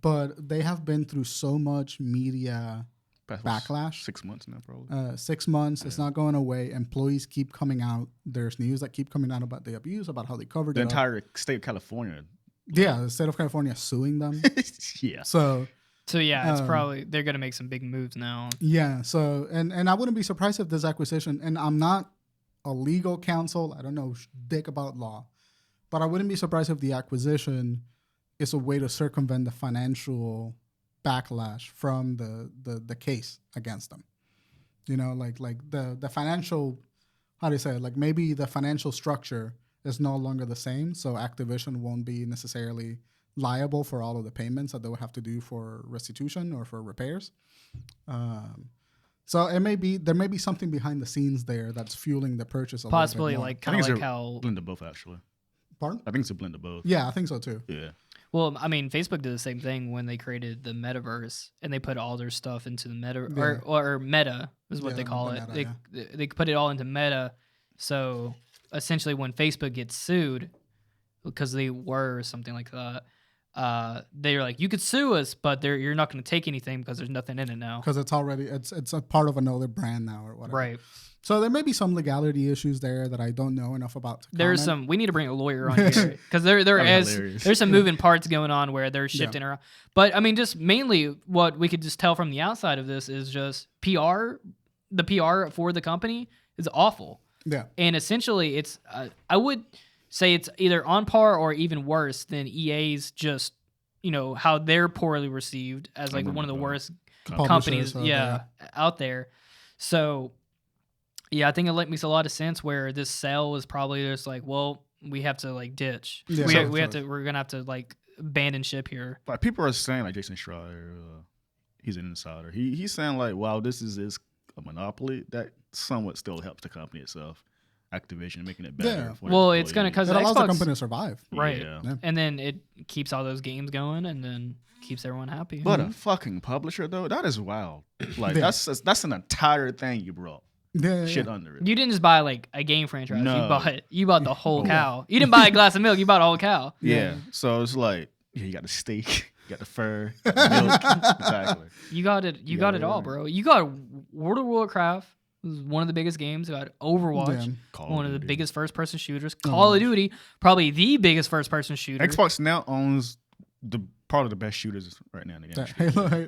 But they have been through so much media backlash. 6 months now, probably. 6 months. It's not going away. Employees keep coming out. There's news that keep coming out about the abuse, about how they covered The it entire state of California. Yeah, the state of California suing them. Yeah. So yeah, it's probably they're gonna make some big moves now. yeah. So and I wouldn't be surprised if this acquisition. And I'm not a legal counsel. I don't know dick about law, but I wouldn't be surprised if the acquisition is a way to circumvent the financial backlash from the case against them. Like the financial, how do you say it? Like maybe the financial structure is no longer the same, so Activision won't be necessarily liable for all of the payments that they would have to do for restitution or for repairs. So there may be something behind the scenes there that's fueling the purchase a Possibly little bit more. like kind of like how. Blend of both, actually. Pardon? I think it's a blend of both. Yeah, I think so too. Yeah. Well, I mean, Facebook did the same thing when they created the metaverse and they put all their stuff into the meta or Meta is what they call it. Meta, They put it all into Meta. So essentially, when Facebook gets sued, because they were something like that, they're like, you could sue us, but you're not going to take anything because there's nothing in it now. Because it's already it's a part of another brand now or whatever. Right. So there may be some legality issues there that I don't know enough about. There's some. We need to bring a lawyer on here because there's some moving parts going on where they're shifting around. But I mean, just mainly what we could just tell from the outside of this is just PR. The PR for the company is awful. Yeah. And essentially, it's I would say it's either on par or even worse than EA's. Just how they're poorly received as like one of the worst companies out there. So. Yeah, I think it makes a lot of sense where this sale is probably just like, well, we have to like ditch. Yeah, we're gonna have to like abandon ship here. Like people are saying, like Jason Schreier, he's an insider. He's saying like, wow, this is a monopoly that somewhat still helps the company itself. Activision making it better. Yeah. Well, it's gonna because it allows Xbox, the company to survive, right? Yeah. And then it keeps all those games going, and then keeps everyone happy. But a fucking publisher though, that is wild. Like that's an entire thing you brought. Shit under it. You didn't just buy like a game franchise. No. You bought the whole cow. You didn't buy a glass of milk. You bought a whole cow. Yeah. So it's like, you got the steak, you got the fur, you got the milk. Exactly. You got it. You got it all, bro. You got World of Warcraft. Was one of the biggest games. You got Overwatch, one of the biggest first-person shooters. Call of Duty, probably the biggest first-person shooter. Xbox now owns the part of the best shooters right now in the game.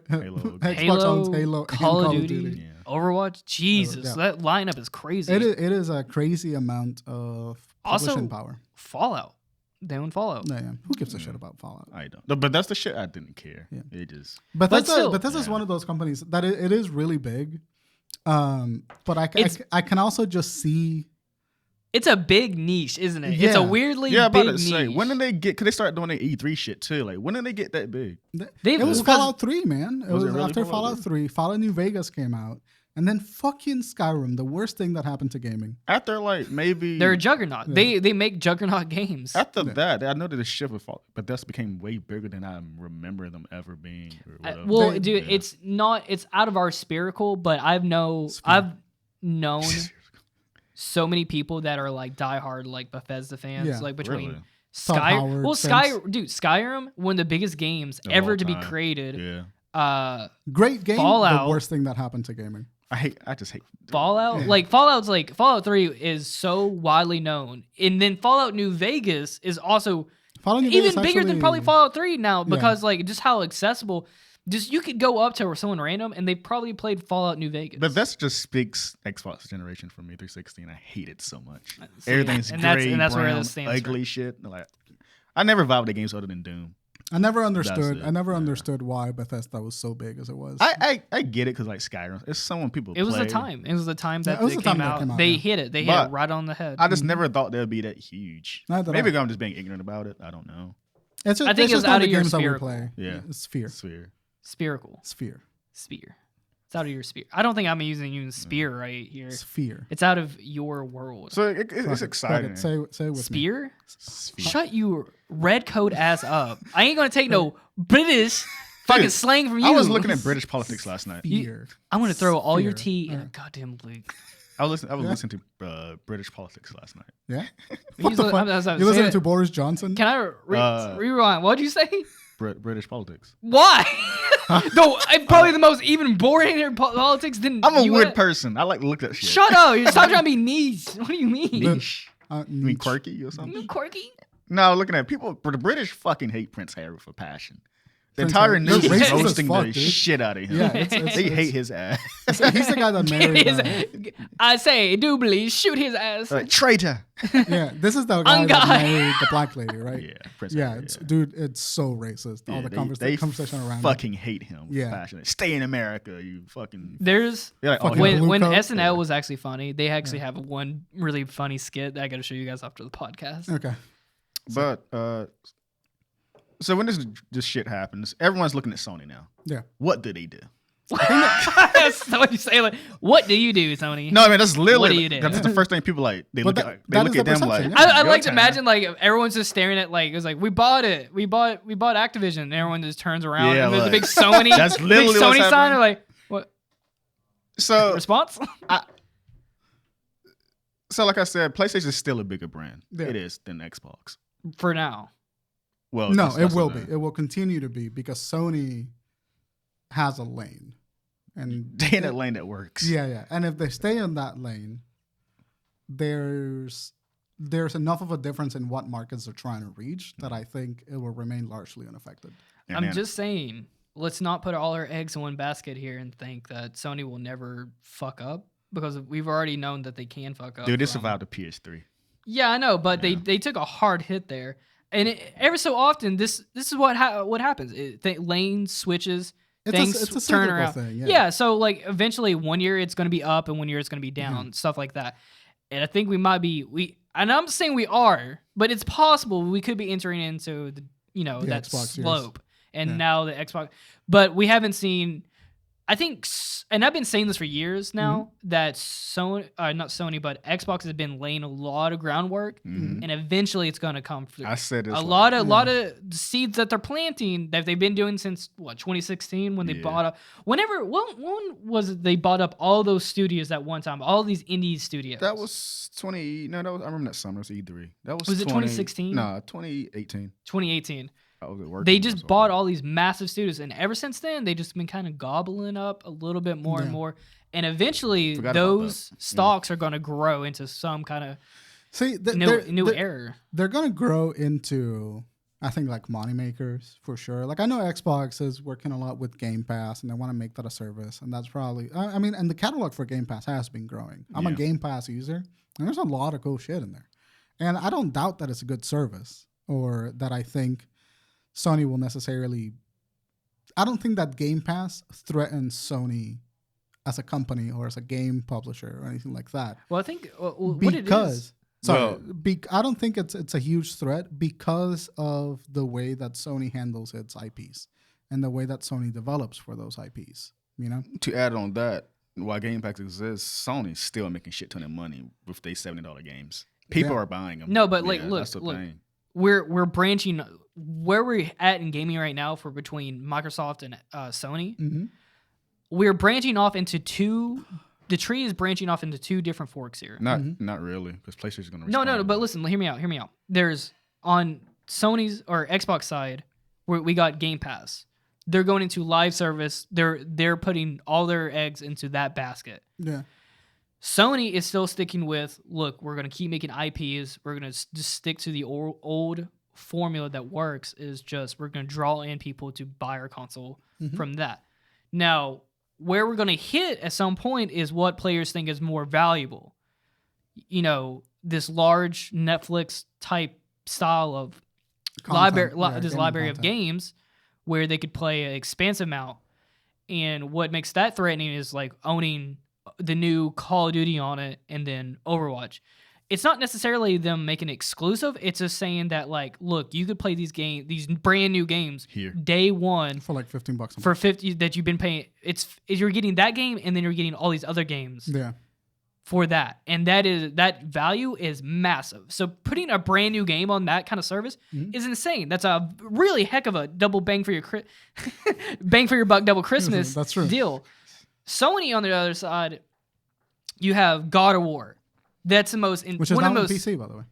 Halo. Xbox owns Halo. Call of Duty. Overwatch. Jesus, that lineup is crazy. It is a crazy amount of publishing power. Fallout. They own Fallout. Yeah. Who gives a shit about Fallout? I don't. No, but that's the shit I didn't care. Yeah. It just. But Bethesda is one of those companies that it is really big. But I can also just see. It's a big niche, isn't it? Yeah. It's a weirdly big big to niche. say, when did they get? Cause they started doing their E3 shit too. Like when did they get that big? It was Fallout 3, man. It was really after Fallout 3. Fallout New Vegas came out, and then fucking Skyrim, the worst thing that happened to gaming. After like maybe they're a juggernaut. Yeah. They make juggernaut games. After that, I know that the shift with Fallout, but that's became way bigger than I remember them ever being. Well, dude, it's not. It's out of our spherical, but I've known so many people that are like diehard like Bethesda fans, like between Skyrim. Well, Skyrim, one of the biggest games ever to be created. Yeah. Great game. Fallout, the worst thing that happened to gaming. I just hate Fallout. Like Fallout's like Fallout 3 is so widely known, and then Fallout New Vegas is also even bigger than probably Fallout 3 now because like just how accessible. Just you could go up to someone random and they probably played Fallout New Vegas. But that just speaks Xbox generation for me, 360, and I hate it so much. Everything's gray, that's brown, where this stands ugly shit. Like, I never vibed with games other than Doom. I never understood. I never understood why Bethesda was so big as it was. I get it because like Skyrim, it's someone people. It was play. the time. It was the time that it came out. They hit it. They hit it right on the head. I just never thought they'd be that huge. Maybe I'm just being ignorant about it. I don't know. I think it's out of your sphere. Yeah, sphere. Spherical. Sphere. It's out of your sphere. I don't think I'm using spear right here. Sphere. It's out of your world. So it's exciting. Say it with Spear? Me. Shut you red coat ass up. I ain't gonna take no British Fucking Dude, slang from you. I was looking at British politics last night. Fear. I'm gonna throw all your Fear. tea in a Alright. goddamn lake. I was listening to British politics last night. Yeah. You What the fuck? You listening to Boris Johnson? Can I rewind? What'd you say? British politics. Why? No, probably the most even boring politics than I'm a you weird went- person. I like to look at shit. Shut up! You're stop trying to be niche. What do you mean? Niche. You mean niche. quirky or You something? mean quirky? No, looking at people. The British fucking hate Prince Harry for passion. The Prince entire Harry. news They're is racist as roasting fuck, the dude. shit out of him. Yeah, They hate his ass. He's the guy that married. I say, doobly, shoot his ass. Like, traitor. Yeah, this is the guy On that guy. married the black lady, right? Yeah, Prince Yeah, Harry. dude, it's so racist. All Yeah, the they conversation around it. fucking hate him. Yeah. Passionate. Stay in America, you fucking. There's They're like, oh, Fucking yeah. blue when coat? SNL was actually funny. They actually have one really funny skit that I got to show you guys after the podcast. Okay. But so when this shit happens, everyone's looking at Sony now. Yeah. What do they do? That's what you say. Like, what do you do, Sony? No, I mean that's literally What do you do? that's the first thing people like. They But look that- at they that look is at the them like. perception, yeah. I your like to turn. imagine like everyone's just staring at like it's like we bought it, we bought Activision, and everyone just turns around Yeah, and there's a like- big Sony, That's big literally what's Sony sign. happening. Or like what So response? so like I said, PlayStation is still a bigger brand. Yeah. It is than Xbox. For now, Well, No, that's it will the- be. It will continue to be because Sony has a lane, and They in that lane that works. yeah. And if they stay in that lane, there's enough of a difference in what markets they're trying to reach that I think it will remain largely unaffected. And I'm then- just saying, let's not put all our eggs in one basket here and think that Sony will never fuck up because we've already known that they can fuck up. dude, they from- survived the PS3. Yeah, I know, but Yeah. they took a hard hit there, and every so often this is what happens. Lane switches, It's a turn cyclical around. thing. Yeah, so like eventually 1 year it's going to be up and 1 year it's going to be down, stuff like that. And I think we might be and I'm saying we are, but it's possible we could be entering into the that Xbox Series. slope. And Yeah. now the Xbox, but we haven't seen. I think, and I've been saying this for years now, that Sony, not Sony, but Xbox has been laying a lot of groundwork, Mhm. and eventually it's going to come through. I said this a like- lot of seeds that they're planting that they've been doing since 2016 when they Yeah. bought up. when was it they bought up all those studios at one time, all these indie studios. That was 20. No, that was, I remember that summer. It was E3. That was. Was it 2016? No, 2018. 2018. I was at work. They just bought all these massive studios, and ever since then, they just been kind of gobbling up a little bit more and Yeah. more. And eventually, Forgot about those that. stocks are going to grow into some kind of See, new era. They're gonna grow into, I think, like money makers for sure. Like I know Xbox is working a lot with Game Pass, and they want to make that a service, and that's probably. I mean, and the catalog for Game Pass has been growing. I'm a Yeah. Game Pass user, and there's a lot of cool shit in there, and I don't doubt that it's a good service, or that I think Sony will necessarily. I don't think that Game Pass threatens Sony as a company or as a game publisher or anything like that. Well, I think what it is. Sorry, I don't think it's a huge threat because of the way that Sony handles its IPs and the way that Sony develops for those IPs. You know, To add on that, while Game Pass exists, Sony's still making shit ton of money with their $70 games. People Yeah. are buying them. No, but like, Yeah, look, that's the thing. we're branching where we're at in gaming right now for between Microsoft and Sony. mm-hmm. We're branching off into two. The tree is branching off into two different forks here. Not really, because PlayStation's gonna. No, respond. but listen, hear me out. There's on Sony's or Xbox side, where we got Game Pass. They're going into live service. They're putting all their eggs into that basket. Yeah, Sony is still sticking with, look, we're going to keep making IPs. We're going to just stick to the old formula that works, is just we're going to draw in people to buy our console from that. Now, where we're going to hit at some point is what players think is more valuable. You know, this large Netflix type style of Content. this Gaming library of content. games where they could play an expansive amount. And what makes that threatening is like owning the new Call of Duty on it and then Overwatch. It's not necessarily them making it exclusive. It's just saying that, like, look, you could play these brand new games Here. day one for like $15 a month. for 50 that you've been paying. You're getting that game and then you're getting all these other games Yeah, for that, and that value is massive. So putting a brand new game on that kind of service is insane. That's a really heck of a double bang for your bang for your buck, double Christmas That's true. deal. Sony on the other side, you have God of War. That's the most which is one now of on the most PC, by the way.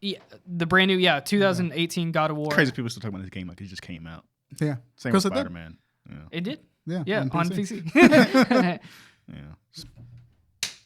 yeah, the brand new 2018 God of War. Crazy people still talking about this game like it just came out. Yeah, Same with 'Cause it did. Spider-Man. Yeah. It did. Yeah, On PC. Yeah.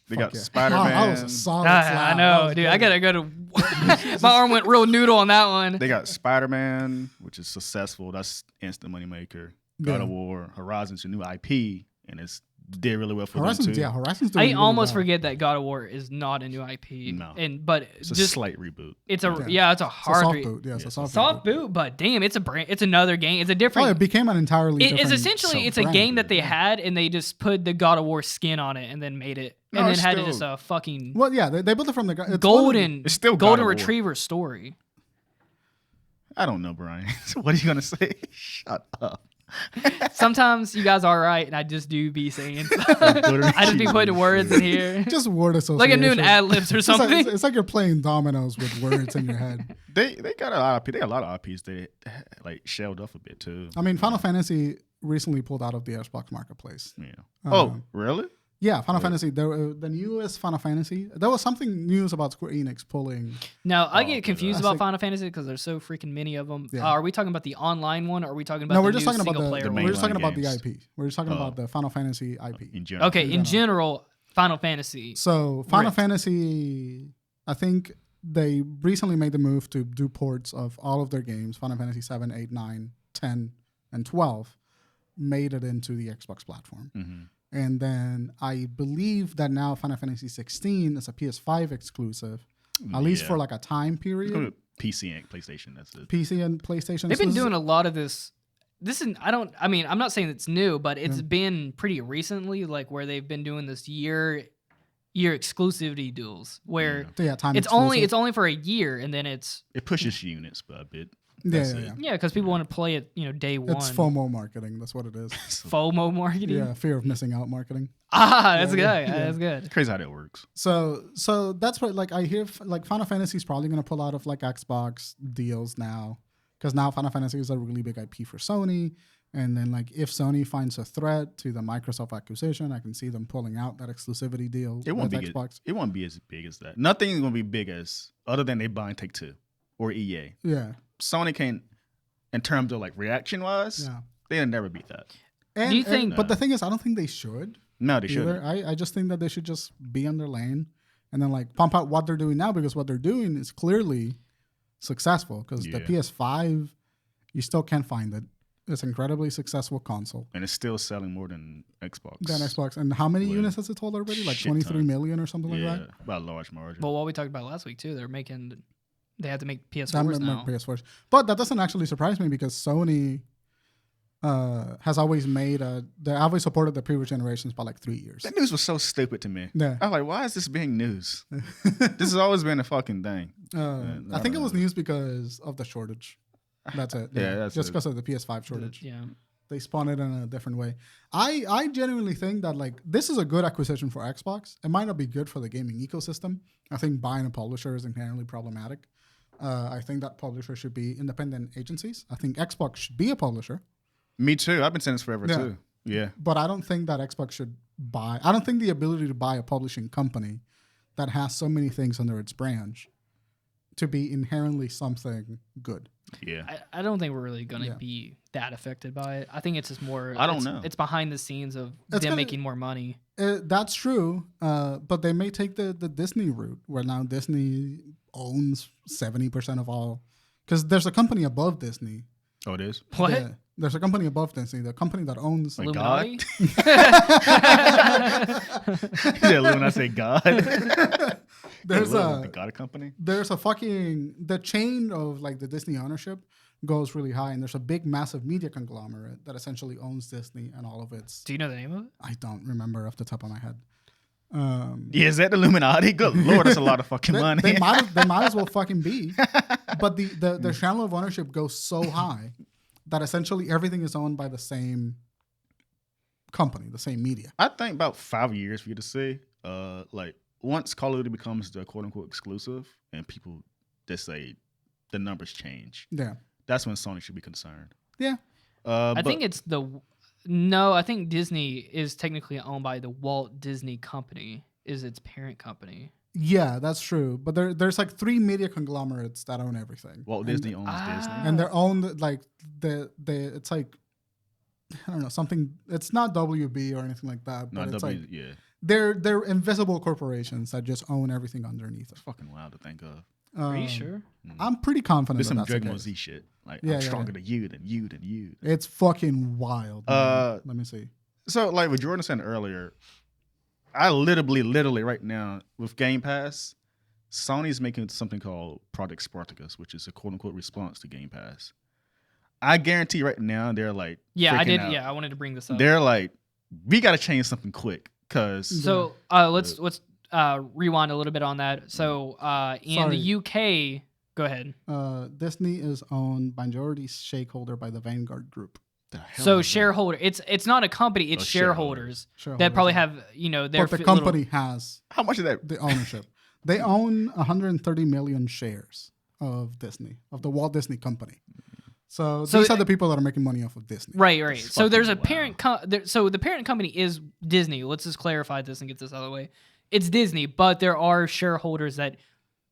They Fuck got yeah. Spider-Man. That was a solid I slap. That know, was dude. good. I gotta go to. My arm went real noodle on that one. They got Spider-Man, which is successful. That's instant moneymaker. God Yeah. of War, Horizon's a new IP, and it's did really well for Horizon's, them too. yeah, Horizon's doing I really almost well. forget that God of War is not a new IP. No. But It's a just slight reboot. it's a Yeah. it's a It's a hard soft boot. Yeah, it's a soft, soft boot, but damn, it's another game. It's a Oh, different. it became an entirely It's different essentially it's a brand, game that dude. they had and they just put the God of War skin on it and then made it No, and then it's had still- just a fucking Well, yeah, they built it from the it's golden It's still God golden of War. retriever story. I don't know, Brian. What are you gonna say? Shut up. Sometimes you guys are right, and I just do be saying stuff. I just be putting words in here, just word association. like I'm doing ad libs or It's like, something. it's like you're playing dominoes with words in your head. They got a lot of they got a lot of IPs they like shelled off a bit too. I mean, Final Fantasy recently pulled out of the Xbox marketplace. Yeah. Um, Oh, really? Yeah, Final Fantasy. The newest Final Fantasy. There was something news about Square Enix pulling. No, I okay, get confused I about think- Final Fantasy because there's so freaking many of them. Yeah. Are we talking about the online one, or are we talking about No, the we're just new talking about single player the one? we're just talking mainline about the games. IP. We're just talking Oh. about the Final Fantasy IP. In general. Okay, in general, Final Fantasy. So Final Right. Fantasy, I think they recently made the move to do ports of all of their games, Final Fantasy 7, 8, 9, 10, and 12, made it into the Xbox platform. Mm-hmm. And then I believe that now Final Fantasy 16 is a PS5 exclusive, at least for like a time It's going period. to PC and PlayStation. That's it. PC and PlayStation. They've So been this is- doing a lot of this. This is I'm not saying it's new, but it's been pretty recently, like where they've been doing this year exclusivity deals where yeah, time it's only for a year and then it's It pushes units by a bit. yeah, That's yeah, it. yeah. yeah because people want to play it day one. It's FOMO marketing. That's what it is. FOMO marketing. Yeah, fear of missing out marketing. That's good. yeah. That's good. Crazy how that works. So that's what like I hear like Final Fantasy is probably gonna pull out of like Xbox deals now because now Final Fantasy is a really big IP for Sony, and then like if Sony finds a threat to the Microsoft acquisition, I can see them pulling out that exclusivity deal It won't with be Xbox. it won't be as big as that. Nothing's gonna be big as other than they buying Take-Two or EA. Yeah, Sony can't, in terms of like reaction wise, yeah. they'll never beat that. And, Do you think- but the thing is, I don't think they should. No, they Either. shouldn't. I just think that they should just be on their lane and then like pump out what they're doing now because what they're doing is clearly successful because the Yeah. PS5, you still can't find it. It's an incredibly successful console. And it's still selling more than Xbox. Than Xbox. And how many Well, units has it sold already? Like shit 23 ton. million or something Yeah, like that? by a large margin. Well, what we talked about last week too, they have to make That PS4s might now. be PS4s. But that doesn't actually surprise me because Sony has always they always supported the previous generations by like 3 years. That news was so stupid to me. Yeah. I was like, why is this being news? This has always been a fucking thing. I think it was news because of the shortage. That's it. Yeah, that's just it. because of the PS5 shortage. Yeah. They spawned it in a different way. I genuinely think that like this is a good acquisition for Xbox. It might not be good for the gaming ecosystem. I think buying a publisher is inherently problematic. I think that publishers should be independent agencies. I think Xbox should be a publisher, Me too. I've been saying this forever Yeah. too. Yeah. but I don't think that Xbox should buy. I don't think the ability to buy a publishing company that has so many things under its branch to be inherently something good. Yeah. I don't think we're really going to Yeah. be that affected by it. I think it's just more. I don't it's- know. It's behind the scenes of It's them gonna- making more money. That's true, but they may take the Disney route, where now Disney owns 70% of all. Because there's a company above Disney. Oh, it is? What? Yeah, there's a company above Disney, the company that owns. Like Illuminati? Yeah, when I say God. There's the God company. there's a fucking the chain of like the Disney ownership goes really high, and there's a big, massive media conglomerate that essentially owns Disney and all of its. Do you know the name of it? I don't remember off the top of my head. Yeah, is that the Illuminati? Good Lord, that's a lot of fucking money. They might as well fucking be. But the channel of ownership goes so high that essentially everything is owned by the same company, the same media. I think about 5 years for you to see, like once Call of Duty becomes the quote unquote exclusive, and people just say the numbers change, Yeah. that's when Sony should be concerned. Yeah. I think it's no. I think Disney is technically owned by the Walt Disney Company. Is its parent company. Yeah, that's true. But there's like 3 media conglomerates that own everything. Walt Disney owns Disney. And they're owned like it's like I don't know, something, it's not WB or anything like that, but it's like yeah. they're invisible corporations that just own everything underneath it. It's fucking wild to think of. Are you sure? I'm pretty confident There's some that's the Dragon Ball case. Z shit. Like, Yeah, I'm yeah, stronger than you, than you, than you. It's fucking wild. Man. Let me see. So, like what Jordan said earlier, I literally right now with Game Pass, Sony's making something called Project Spartacus, which is a quote unquote response to Game Pass. I guarantee right now they're like, Yeah, I did. out. Yeah, I wanted to bring this up. They're like, we got to change something quick because So let's rewind a little bit on that. So in the UK, go ahead. Disney is owned majority shareholder by the Vanguard Group. So shareholder, it's not a company, it's shareholders that probably have their. But the company has how much is that? The ownership. They own 130 million shares of Disney, of the Walt Disney Company. So these are the people that are making money off of Disney. Right. So there's a parent. So the parent company is Disney. Let's just clarify this and get this out of the way. It's Disney, but there are shareholders that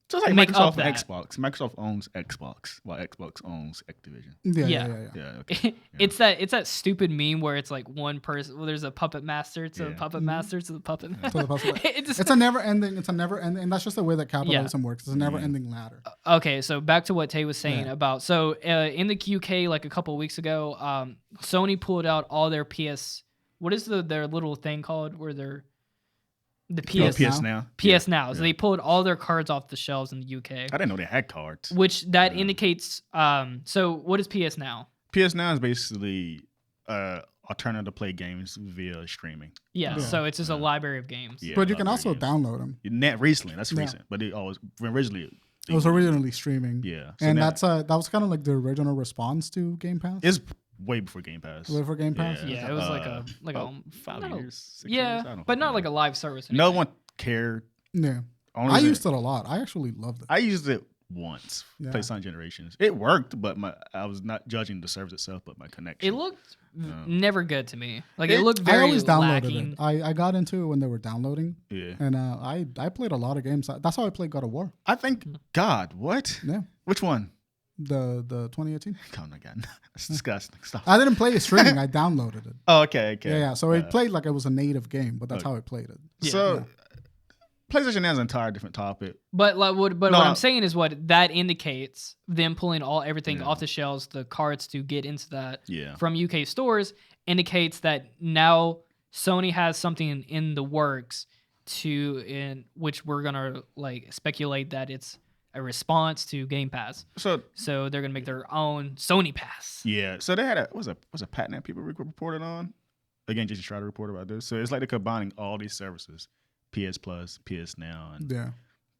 just like make Microsoft up that. and Xbox. Microsoft owns Xbox, while Xbox owns Activision. Yeah. Okay. It's that stupid meme where it's like one person. Well, there's a puppet master to the puppet master to the puppet master. It's a never ending. And that's just the way that capitalism works. It's a never ending ladder. Okay, so back to what Tay was saying about. So in the UK, like a couple of weeks ago, Sony pulled out all their PS. What is their little thing called? Where they're the PS Now. PS Now. So they pulled all their cards off the shelves in the UK. I didn't know they had cards. Which that indicates. So what is PS Now? PS Now is basically alternative to play games via streaming. Yeah. So it's just a library of games. Yeah, but you can also download them. Recently, that's recent. But it always originally. It was originally streaming. Yeah. So and that was kind of like the original response to Game Pass. It's way before Game Pass. Way before Game Pass? Yeah, it was like a 5 years. 6 yeah, years, I don't but know. not like a live service. No one cared. Yeah. I used it a lot. I actually loved it. I used it once. Play some Generations. It worked, but I was not judging the service itself, but my connection. It looked never good to me. Like it looked very I always downloaded lacking. it. I got into it when they were downloading. Yeah. And I played a lot of games. That's how I played God of War. I think God, what? Yeah. Which one? The 2018. Oh my God, that's disgusting. Stop. I didn't play it streaming. I downloaded it. Oh, okay. Yeah. So it played like it was a native game, but that's how I played it. Yeah. So PlayStation has an entire different topic. But what I'm saying is what that indicates, them pulling everything off the shelves, the cards to get into that from UK stores, indicates that now Sony has something in the works in which we're gonna like speculate that it's a response to Game Pass. So they're gonna make their own Sony Pass. Yeah. So they had was a patent that people reported on. Again, just try to report about this. So it's like they're combining all these services, PS Plus, PS Now, and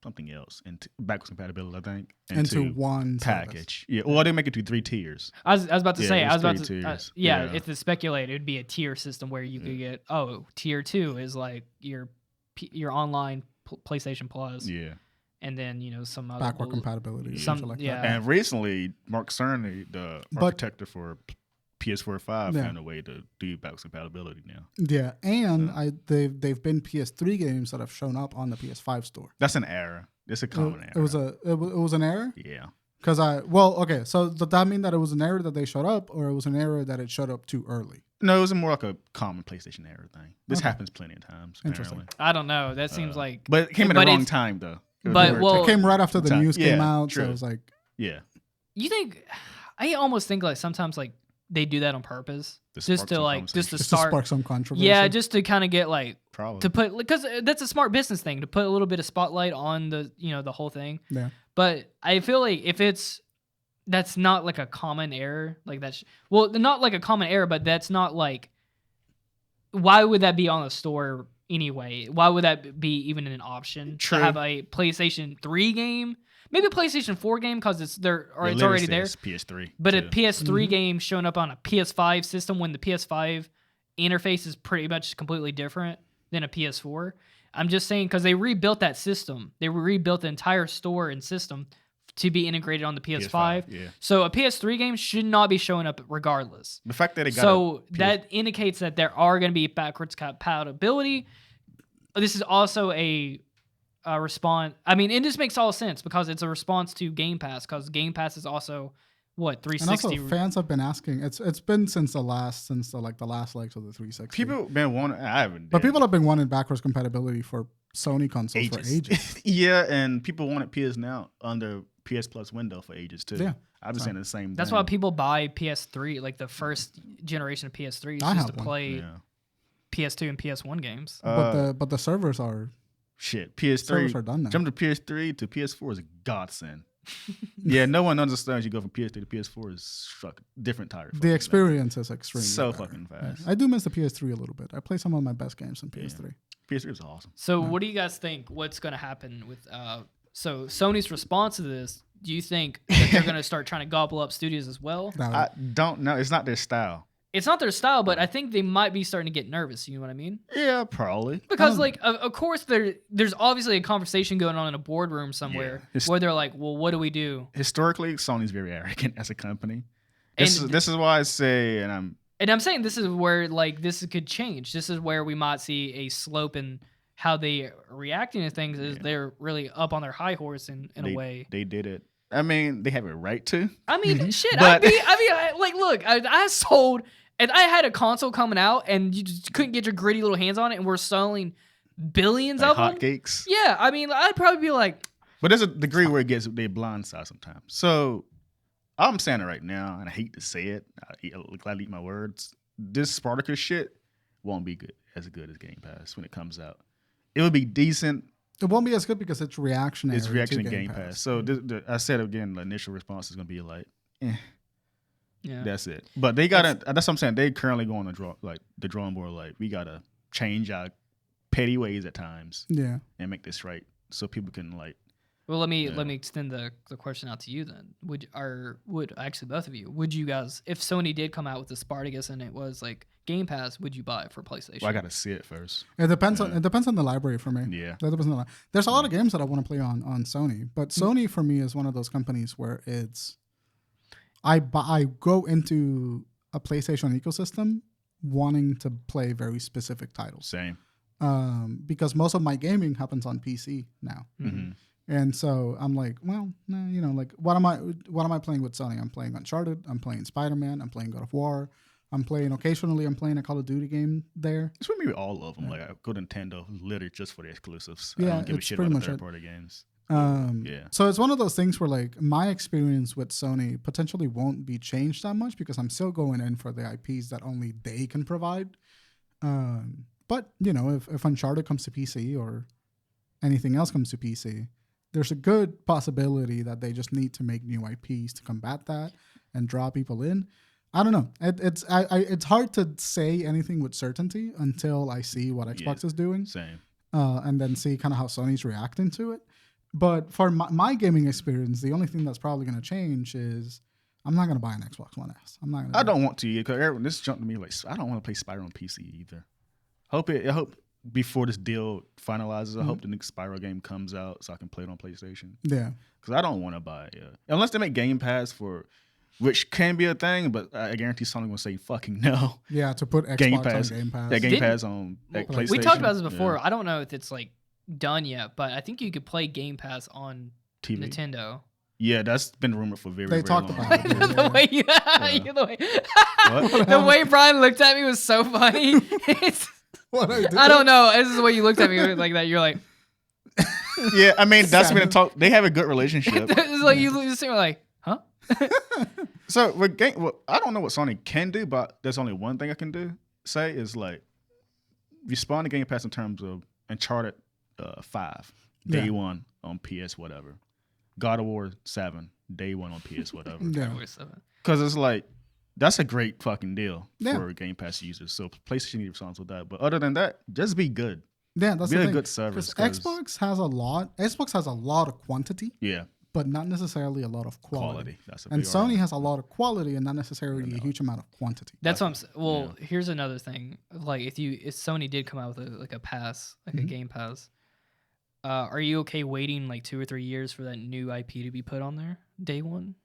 something else, and backwards compatibility, I think, into one package. Service. Yeah. Well, they make it to 3 tiers. I was about to say. I was about to. Yeah. If it's speculated, it'd be a tier system where you could get. Oh, tier 2 is like your online PlayStation Plus. Yeah. And then some other backward compatibility, like that. And recently, Mark Cerny, the architect for PS4 5, found a way to do backwards compatibility now. Yeah, and they've been PS3 games that have shown up on the PS5 store. That's an error. It's a common error. It was an error. Yeah. Because so does that mean that it was an error that they showed up, or it was an error that it showed up too early? No, it was more like a common PlayStation error thing. This happens plenty of times. Interesting. Apparently. I don't know. That seems like. But it came at the wrong time, though. It came right after the news came out, true. so it was like. Yeah. You think? I almost think like sometimes like they do that on purpose, just to spark some controversy. Yeah, just to kind of get like probably to put because that's a smart business thing to put a little bit of spotlight on the the whole thing. Yeah. But I feel like if that's not like a common error, like that's not like a common error, but that's not like why would that be on the store anyway? Why would that be even an option to have a PlayStation 3 game? Maybe a PlayStation 4 game because it's already there. PS3, but a PS3 game showing up on a PS5 system when the PS5 interface is pretty much completely different than a PS4. I'm just saying because they rebuilt that system. They rebuilt the entire store and system to be integrated on the PS5. yeah. So a PS3 game should not be showing up regardless. The fact that they got so that indicates that there are going to be backwards compatibility. This is also a response. I mean, it just makes all sense because it's a response to Game Pass. Because Game Pass is also what 360. And also, fans have been asking. It's been since the last legs of the 360. people been wanting. I haven't. But people have been wanting backwards compatibility for Sony consoles for ages. Yeah, and people wanted PS Now under PS Plus window for ages too. Yeah. I've been saying the same thing. That's why people buy PS3, like the first generation of PS3, just to play PS2 and PS1 games. But the servers are PS3 servers are done now. Jump to PS3 to PS4 is a godsend. Yeah, no one understands you go from PS3 to PS4 is fucking different tire. The experience is extremely so better. fucking fast. Yeah. I do miss the PS3 a little bit. I play some of my best games on PS3. PS3 is awesome. So what do you guys think? What's going to happen with so Sony's response to this? Do you think that they're going to start trying to gobble up studios as well? I don't know. It's not their style. It's not their style, but I think they might be starting to get nervous. You know what I mean? Yeah, probably. Because, of course, there's obviously a conversation going on in a boardroom somewhere where they're like, well, what do we do? Historically, Sony's very arrogant as a company. This is why I say, and I'm saying this is where, this could change. This is where we might see a slope in how they are reacting to things is they're really up on their high horse in a way. They did it. I mean, they have a right to. I mean, shit. But, look, I sold... And I had a console coming out, and you just couldn't get your gritty little hands on it, and we're selling billions of them. Hotcakes. Yeah, I mean, I'd probably be like... But there's a degree where they blindside sometimes. So I'm saying it right now, and I hate to say it. I eat my words. This Spartacus shit won't be as good as Game Pass when it comes out. It will be decent. It won't be as good because it's reactionary. It's reactionary Game Pass. So I said again, the initial response is going to be like, eh. Yeah. That's it. But they gotta. That's what I'm saying. They currently go on the drawing board. Like, we gotta change our petty ways at times. Yeah. And make this right so people can like. Well, let me extend the question out to you then. Would actually both of you? Would you guys, if Sony did come out with the Spartacus and it was like Game Pass, would you buy it for PlayStation? Well, I gotta see it first. It depends on the library for me. Yeah. That depends on there's a lot of games that I want to play on Sony, but Sony for me is one of those companies where it's. I go into a PlayStation ecosystem wanting to play very specific titles. Same. Because most of my gaming happens on PC now, and so I'm like, well, what am I playing with Sony? I'm playing Uncharted. I'm playing Spider-Man. I'm playing God of War. I'm playing a Call of Duty game there. It's with me with all of them. Like, I go to Nintendo literally just for the exclusives. Yeah, I don't give a shit about the third-party games. So it's one of those things where like my experience with Sony potentially won't be changed that much because I'm still going in for the IPs that only they can provide. But if Uncharted comes to PC or anything else comes to PC, there's a good possibility that they just need to make new IPs to combat that and draw people in. I don't know. It's hard to say anything with certainty until I see what Xbox is doing. Same. And then see kind of how Sony's reacting to it. But for my gaming experience, the only thing that's probably going to change is I'm not going to buy an Xbox One S. I don't want to because this jumped to me like I don't want to play Spyro on PC either. I hope before this deal finalizes, I hope the next Spyro game comes out so I can play it on PlayStation. Yeah, because I don't want to buy unless they make Game Pass which can be a thing, but I guarantee someone will say fucking no. Yeah, to put Xbox on Game Pass. Yeah, Game Pass on PlayStation. We talked about this before. I don't know if it's like done yet, but I think you could play Game Pass on TV. Nintendo. Yeah, that's been rumored for very, they very talked long. About it. The way Bryan looked at me was so funny. I don't know. This is the way you looked at me like that. You're like, yeah. I mean, that's been a talk. They have a good relationship. It's like you just seem like, huh? So I don't know what Sony can do, but there's only one thing I can say is like respond to Game Pass in terms of Uncharted 5 day one on PS whatever, God of War 7 day one on PS whatever. Because it's like that's a great fucking deal for Game Pass users. So PlayStation needs to respond with that. But other than that, just be good. Yeah, that's be the a thing. good service. Xbox has a lot of quantity. Yeah. but not necessarily a lot of quality. That's a And big Sony argument. has a lot of quality and not necessarily a huge amount of quantity. That's what I'm saying. Well, here's another thing. Like, if Sony did come out with a pass, like a Game Pass, are you okay waiting like 2 or 3 years for that new IP to be put on there day one?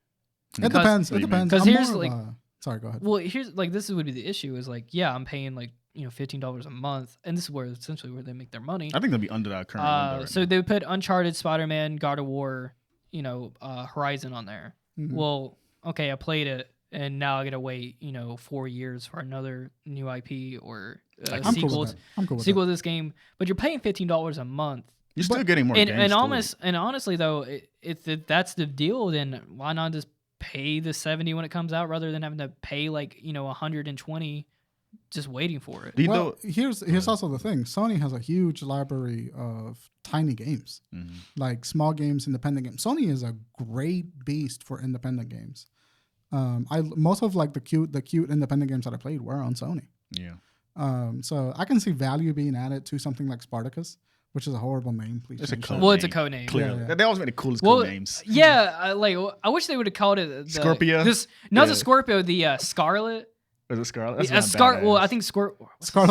It depends. It depends. Because here's more of like, sorry, go ahead. well, here's like this would be the issue is like, yeah, I'm paying like $15 a month, and this is where essentially where they make their money. I think they'll be under that current window right so now. they would put Uncharted, Spider-Man, God of War, Horizon on there. Well, okay, I played it, and now I gotta wait 4 years for another new IP or I'm sequel. cool with that. I'm cool with sequel to this game, but you're paying $15 a month. You're still getting more games. And honestly though, if that's the deal, then why not just pay the $70 when it comes out rather than having to pay like $120 just waiting for it. Well, here's also the thing. Sony has a huge library of tiny games, like small games, independent games. Sony is a great beast for independent games. Most of like the cute independent games that I played were on Sony. Yeah. So I can see value being added to something like Spartacus, which is a horrible name. Please. It's a change code that. Well, it's a code name. Clearly. Yeah. They always make the coolest code names. Yeah, I wish they would have called it the Scorpio? the Scorpio, the Scarlet. Is it Scarlet? Well, I think Scarlet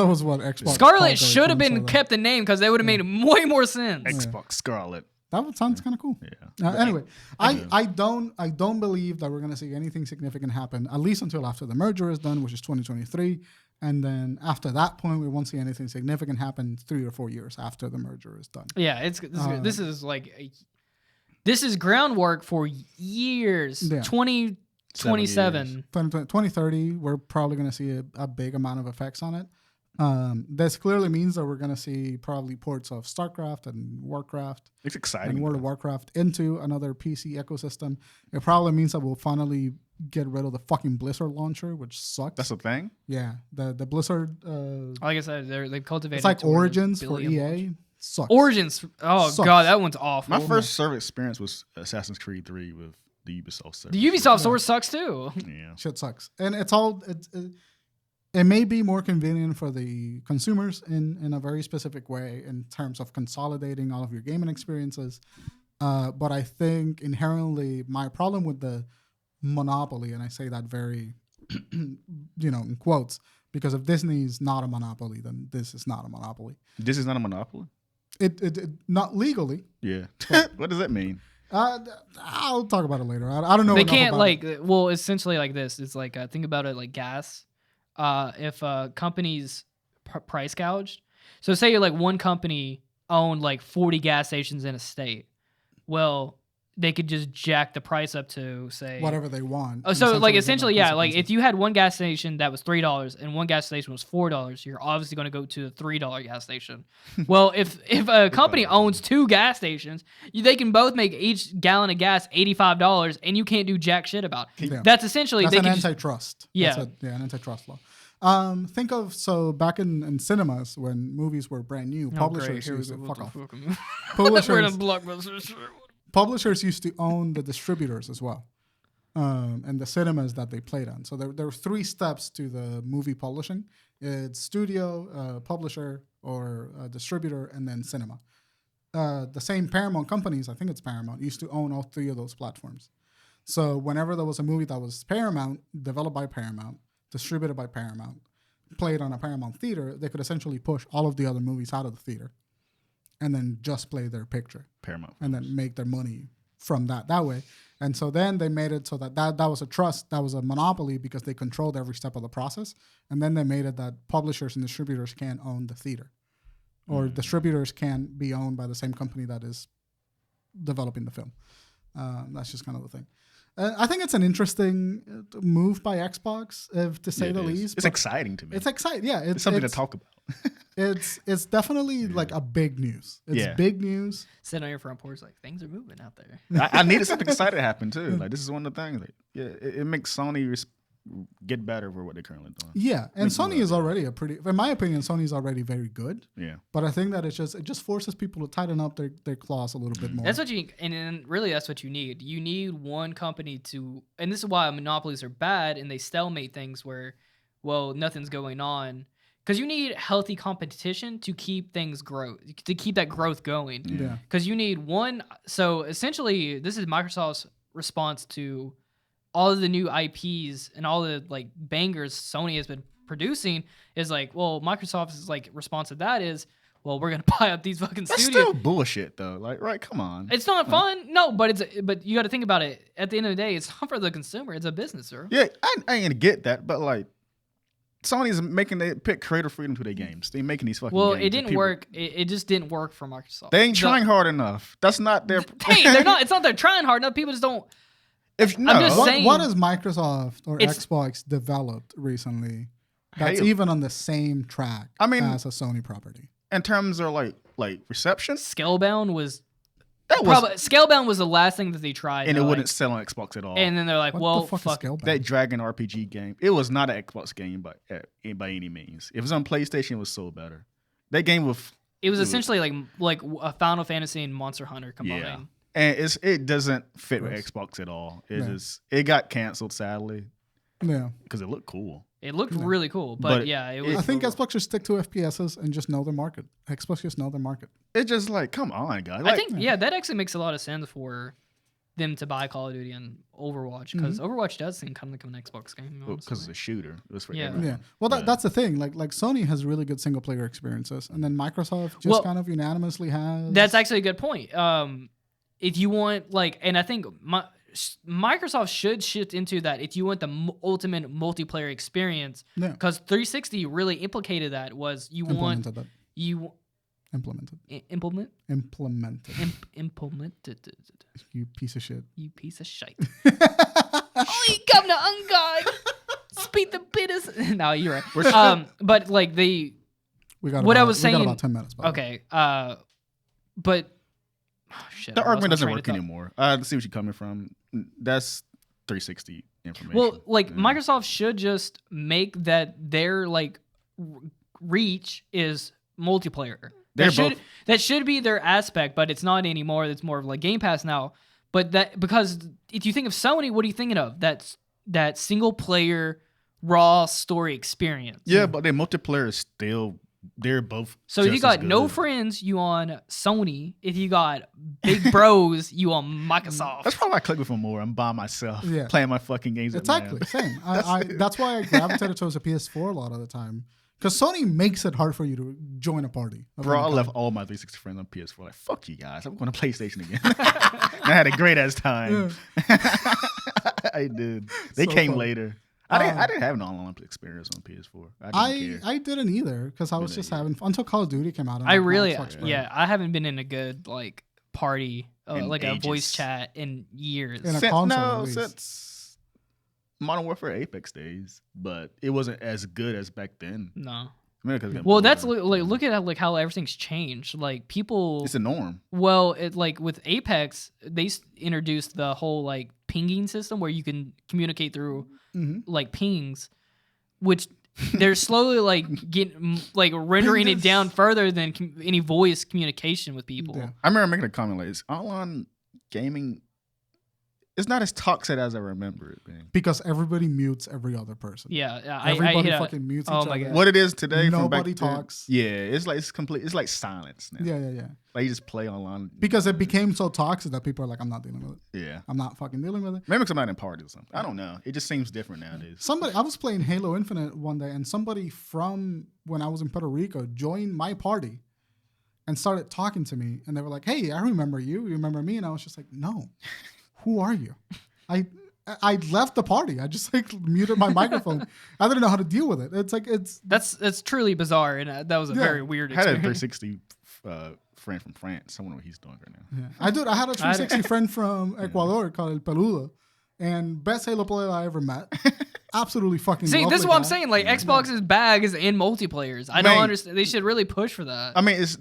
was what Xbox. Scarlet should have been kept the name because they would have made way more sense. Xbox Scarlet. That sounds kind of cool. Yeah. Anyway, I don't believe that we're going to see anything significant happen, at least until after the merger is done, which is 2023. And then after that point, we won't see anything significant happen 3 or 4 years after the merger is done. Yeah, this is groundwork for years. Yeah. 2027. 2030, we're probably going to see a big amount of effects on it. This clearly means that we're going to see probably ports of StarCraft and Warcraft. It's exciting. And World of Warcraft into another PC ecosystem. It probably means that we'll finally get rid of the fucking Blizzard launcher, which sucks. That's a thing? Yeah. The Blizzard... like I said, they've cultivated... It's like Origins for EA. Launch. Sucks. Origins. Oh, Sucks. God, that one's awful. My first server experience was Assassin's Creed 3 with the Ubisoft server. The Ubisoft source sucks too. Yeah. Shit sucks. And it may be more convenient for the consumers in a very specific way in terms of consolidating all of your gaming experiences. But I think inherently my problem with the monopoly, and I say that very, in quotes, because if Disney is not a monopoly, then this is not a monopoly. This is not a monopoly? It not legally. Yeah. What does that mean? I'll talk about it later. I don't know. They can't essentially like this. It's like think about it like gas. If companies price gouged, so say you're like one company owned like 40 gas stations in a state, well, they could just jack the price up to say whatever they want. Oh, so like essentially, yeah, like if you had one gas station that was $3 and one gas station was $4, you're obviously going to go to the $3 gas station. Well, if a company owns 2 gas stations, they can both make each gallon of gas $85, and you can't do jack shit about it. Yeah. That's essentially That's an antitrust. Yeah, an antitrust law. Think of back in cinemas when movies were brand new, publishers used to fuck off. Publishers used to own the distributors as well, and the cinemas that they played on. So there were 3 steps to the movie publishing: it's studio, publisher, or distributor, and then cinema. The same Paramount companies, I think it's Paramount, used to own all 3 of those platforms. So whenever there was a movie that was Paramount, developed by Paramount, distributed by Paramount, played on a Paramount theater, they could essentially push all of the other movies out of the theater and then just play their picture. Paramount. And then make their money from that way. And so then they made it so that was a trust, that was a monopoly because they controlled every step of the process. And then they made it that publishers and distributors can't own the theater. Or distributors can't be owned by the same company that is developing the film. That's just kind of the thing. I think it's an interesting move by Xbox, to say the least. It's exciting to me. It's exciting, yeah. It's something to talk about. It's definitely like a big news. It's big news. Sit on your front porch like things are moving out there. I needed something exciting to happen too. Like this is one of the things. Like, it makes Sony get better for what they're currently doing. Yeah, and Sony is already in my opinion, Sony's already very good. Yeah. But I think that it just forces people to tighten up their claws a little bit more. That's what and really that's what you need. You need one company to, and this is why monopolies are bad and they stalemate things where, well, nothing's going on. because you need healthy competition to keep that growth going. Yeah. Because you need one. So essentially, this is Microsoft's response to all of the new IPs and all the like bangers Sony has been producing. Is like, well, Microsoft's like response to that is, well, we're gonna buy up these fucking That's studios. still bullshit though. Like, right? Come on. It's not fun. No, but you got to think about it. At the end of the day, it's not for the consumer. It's a business, sir. Yeah, I ain't gonna get that, but like, Sony's making they pick creator freedom to their games. They making these fucking. Well, games it didn't work. It just didn't work for Microsoft. They ain't trying hard enough. That's not their. Hey, they're not. It's not they're trying hard enough. People just don't. If no, I'm just saying. What has Microsoft or Xbox developed recently that's even on the same track as a Sony property? In terms of like reception, Scalebound was that was Scalebound was the last thing that they tried, and it wouldn't sell on Xbox at all. And then they're like, What well, the fuck fuck is Scalebound? That Dragon RPG game, it was not an Xbox game by any means. If it was on PlayStation, it was so better. That game was. It was essentially like a Final Fantasy and Monster Hunter combined. Yeah. And it doesn't fit with Xbox at all. It got canceled sadly. Yeah, because it looked cool. It looked really cool, but yeah, it was. I think Xbox should stick to FPSs and just know their market. Xbox just know their market. It's just like, come on, guys. Like, I think that actually makes a lot of sense for them to buy Call of Duty and Overwatch because Overwatch does seem kind of like an Xbox game. Because it's a shooter. It was for Yeah. everyone. Yeah. Well, that's the thing. Like Sony has really good single player experiences, and then Microsoft just kind of unanimously has. That's actually a good point. If you want and I think Microsoft should shift into that. If you want the ultimate multiplayer experience, because 360 really implicated that was implemented. You piece of shit. You piece of shite. Oh, you come to unguide. Speak the bitters. No, you're right. But like we got about 10 minutes. Okay. But shit, the argument doesn't work anymore. I see what you're coming from. That's 360 information. Well, Microsoft should just make that their reach is multiplayer. That should be their aspect, but it's not anymore. It's more of like Game Pass now. But because if you think of Sony, what are you thinking of? That's that single player raw story experience. Yeah, but their multiplayer is still. They're both. So if you got no friends, you on Sony. If you got big bros, you on Microsoft. That's probably why I click with them more. I'm by myself, playing my fucking games. Exactly, same. That's why I gravitated towards a PS4 a lot of the time. Because Sony makes it hard for you to join a party. Bro, I left all my 360 friends on PS4. Like, fuck you guys. I'm going to PlayStation again. I had a great ass time. Yeah. I did. They came later. I didn't have an online experience on PS4. I didn't either because I was just having fun until Call of Duty came out. I haven't been in a good party a voice chat in years. Since Modern Warfare Apex days, but it wasn't as good as back then. No. Well, that's look at how everything's changed. Like people, it's a norm. Well, it with Apex, they introduced the whole pinging system where you can communicate through pings, which they're slowly getting rendering it down further than any voice communication with people. Yeah. I remember making a comment is online gaming. It's not as toxic as I remember it being. Because everybody mutes every other person. Yeah, everybody fucking mutes each other. God. What it is today, nobody talks. Yeah, it's complete. It's like silence now. Yeah. Like you just play online. Because it became so toxic that people are like, I'm not dealing with it. Yeah. I'm not fucking dealing with it. Maybe because I'm not in parties or something. I don't know. It just seems different nowadays. I was playing Halo Infinite one day, and somebody from when I was in Puerto Rico joined my party and started talking to me, and they were like, hey, I remember you. You remember me? And I was just like, no. Who are you? I left the party. I just muted my microphone. I didn't know how to deal with it. That's truly bizarre, and that was a very weird experience. I had a 360 friend from France. I wonder what he's doing right now. Yeah. I had a 360 friend from Ecuador called El Peludo, and best Halo player I ever met. Absolutely fucking. See, this is what I'm saying. Xbox's bag is in multiplayers. I don't understand. They should really push for that. I mean, it's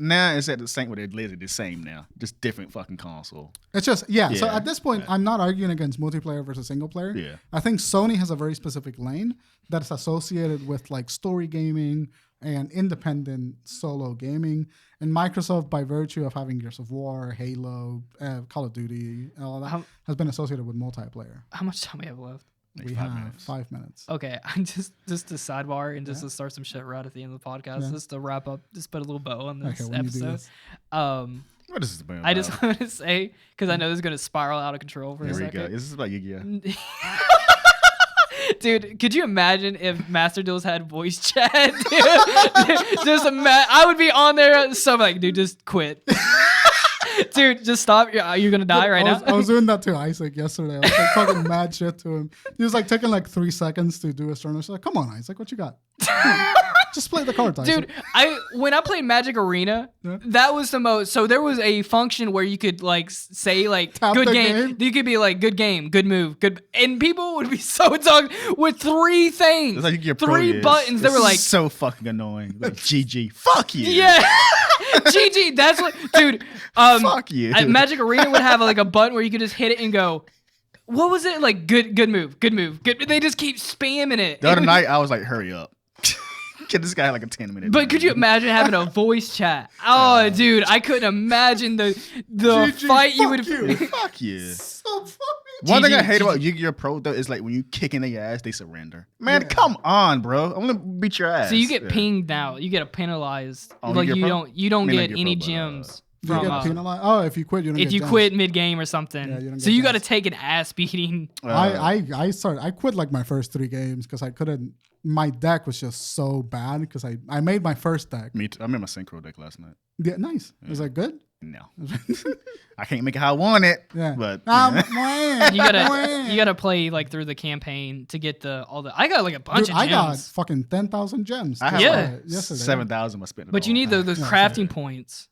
at the same way they're the same now, just different fucking console. It's just So at this point, I'm not arguing against multiplayer versus single player. Yeah. I think Sony has a very specific lane that's associated with story gaming and independent solo gaming, and Microsoft, by virtue of having Gears of War, Halo, Call of Duty, and all that, has been associated with multiplayer. How much time we have left? We have 5 minutes. Okay, I'm just to sidebar and just to start some shit right at the end of the podcast, just to wrap up, just put a little bow on this episode. What is this about? I just want to say, because I know this is going to spiral out of control for a second. Here we go. This is about Yu-Gi-Oh. Dude, could you imagine if Master Duels had voice chat? Dude? I would be on there so like, dude, just quit. Dude, just stop. You're going to die now. I was doing that to Isaac yesterday. I was like talking mad shit to him. He was like taking like 3 seconds to do a turn. I was like, come on, Isaac, what you got? Just play the cards, Isaac. Dude, when I played Magic Arena, that was the most. So there was a function where you could like say like Tap good the game. You could be like good game, good move, good, and people would be so talking with 3 things, It's like your 3 buttons. They were like so fucking annoying. Like GG, fuck you. Yeah. GG, that's what, dude. Fuck you. Magic Arena would have like a button where you could just hit it and go. What was it like? Good move, good move. Good. They just keep spamming it. The other night, I was like, hurry up. Get this guy like a 10-minute. But could you imagine having a voice chat? Oh, dude, I couldn't imagine the GG, fight you would. Fuck you. So funny. One thing I GG. hate about Yu-Gi-Oh! Pro though is like when you kick in their ass, they surrender. Man, come on, bro. I'm gonna beat your ass. So you get pinged now. You get penalized. Oh, Like Yu-Gi-Oh! Pro? you don't I mean, get like any Yu-Gi-Oh! Pro, gems You from. get penalized. Oh, if you quit, you don't If get you gems. quit mid game or something, Yeah, you don't so get you got to gems. take an ass beating. I quit like my first 3 games because I couldn't. My deck was just so bad because I made my first deck. Me too. I made my synchro deck last night. Yeah, nice. Was that good? No, I can't make it how I want it. Yeah. But You gotta play like through the campaign to get all the. I got like a bunch Dude, of I got gems, fucking 10,000 gems. I have Yeah. yesterday. 7,000. I spent. but you need those Yeah, crafting points.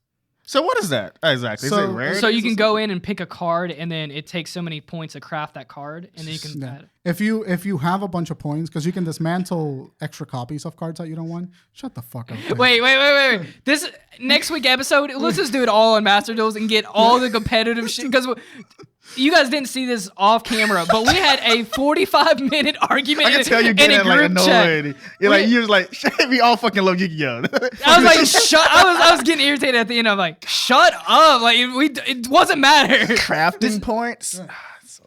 So what is that exactly? Is it rare? So you can go in and pick a card, and then it takes so many points to craft that card, and then you can. Yeah. If you have a bunch of points, because you can dismantle extra copies of cards that you don't want. Shut the fuck up. man. Wait. This next week episode, let's just do it all on Master Duels and get all the competitive shit. Because you guys didn't see this off camera, but we had a 45-minute argument. I can tell you're in a getting like group chat. annoyed. You're was like, we all fucking love Yu-Gi-Oh. I was like, shut. I was getting irritated at the end. I'm like, shut up. Like it wasn't matter. Crafting points.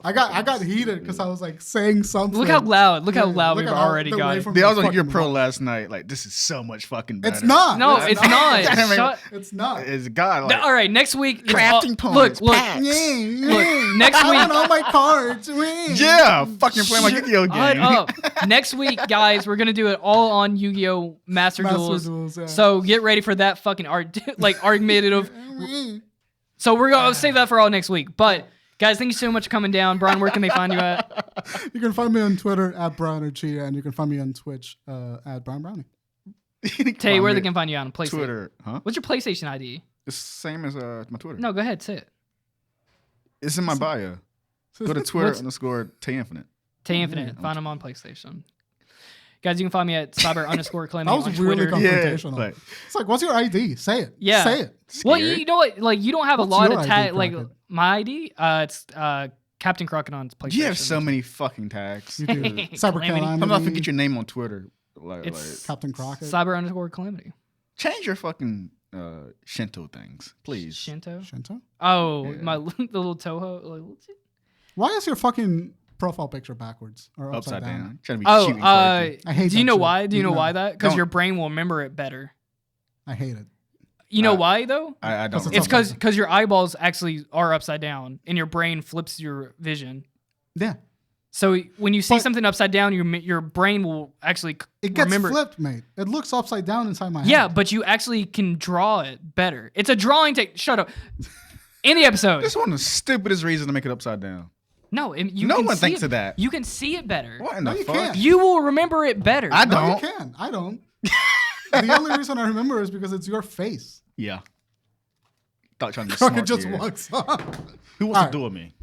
I got heated because I was like saying something. Look how loud we've at already the got. way from They the was on Your fucking Pro wall. last night. Like, this is so much fucking better. It's not. No, it's not. Shut. It's not. It's God. Like, All right, next week. it's crafting points. Look. packs. Look, next I want week. all my cards. Yeah, fucking play my Yu-Gi-Oh Shut game. up. Next week, guys, we're gonna do it all on Yu-Gi-Oh! Master Duels. Yeah. So get ready for that fucking argumentative. So we're gonna save that for all next week. But guys, thank you so much for coming down. Bryan, where can they find you at? You can find me on Twitter at BryanRG, and you can find me on Twitch at BryanBrowny. Tay, where they can find you on PlayStation. Twitter, huh? What's your PlayStation ID? It's the same as my Twitter. No, go ahead, say it. It's in my bio. Go to Twitter _ Tay Infinite. Tay Infinite. Find them on PlayStation. Guys, you can find me at cyber_Calamity That was on really Twitter. confrontational. like- It's like, what's your ID? Say it. Yeah. Say it. Well, Scary. you know what? Like, you don't have a What's lot your of ID, like Crockett? my ID. It's Captain Crockett on PlayStation. You have so many fucking tags. You do. Calamity. CyberCalamity. Sometimes I forget your name on Twitter. It's Captain Crockett. cyber_Calamity. Change your fucking Shinto things, please. Shinto. Shinto? Oh, Yeah. the little Toho. Like, Why is your fucking profile picture backwards or Upside down. Trying to be oh, cute and quirky. I hate do you that know shit. why? Do you know No. why that? Because Don't. your brain will remember it better. I hate it. You know why though? I don't. It's It's upside because your eyeballs actually are upside down, and your brain flips your vision. Yeah. So when you see But- something upside down, your brain will actually It gets remember. flipped, mate. It looks upside down inside my head. Yeah, but you actually can draw it better. It's a drawing take. Shut up. In the episode. This is one of the stupidest reasons to make it upside down. No, you No can one see thinks it, of that. You can see it better. What in No, the you fuck? can't. You will remember it better. I No, don't. you can. I don't. The only reason I remember is because it's your face. Yeah. Thought trying to be Crockett smart just here. walks off. Who wants All to do with me?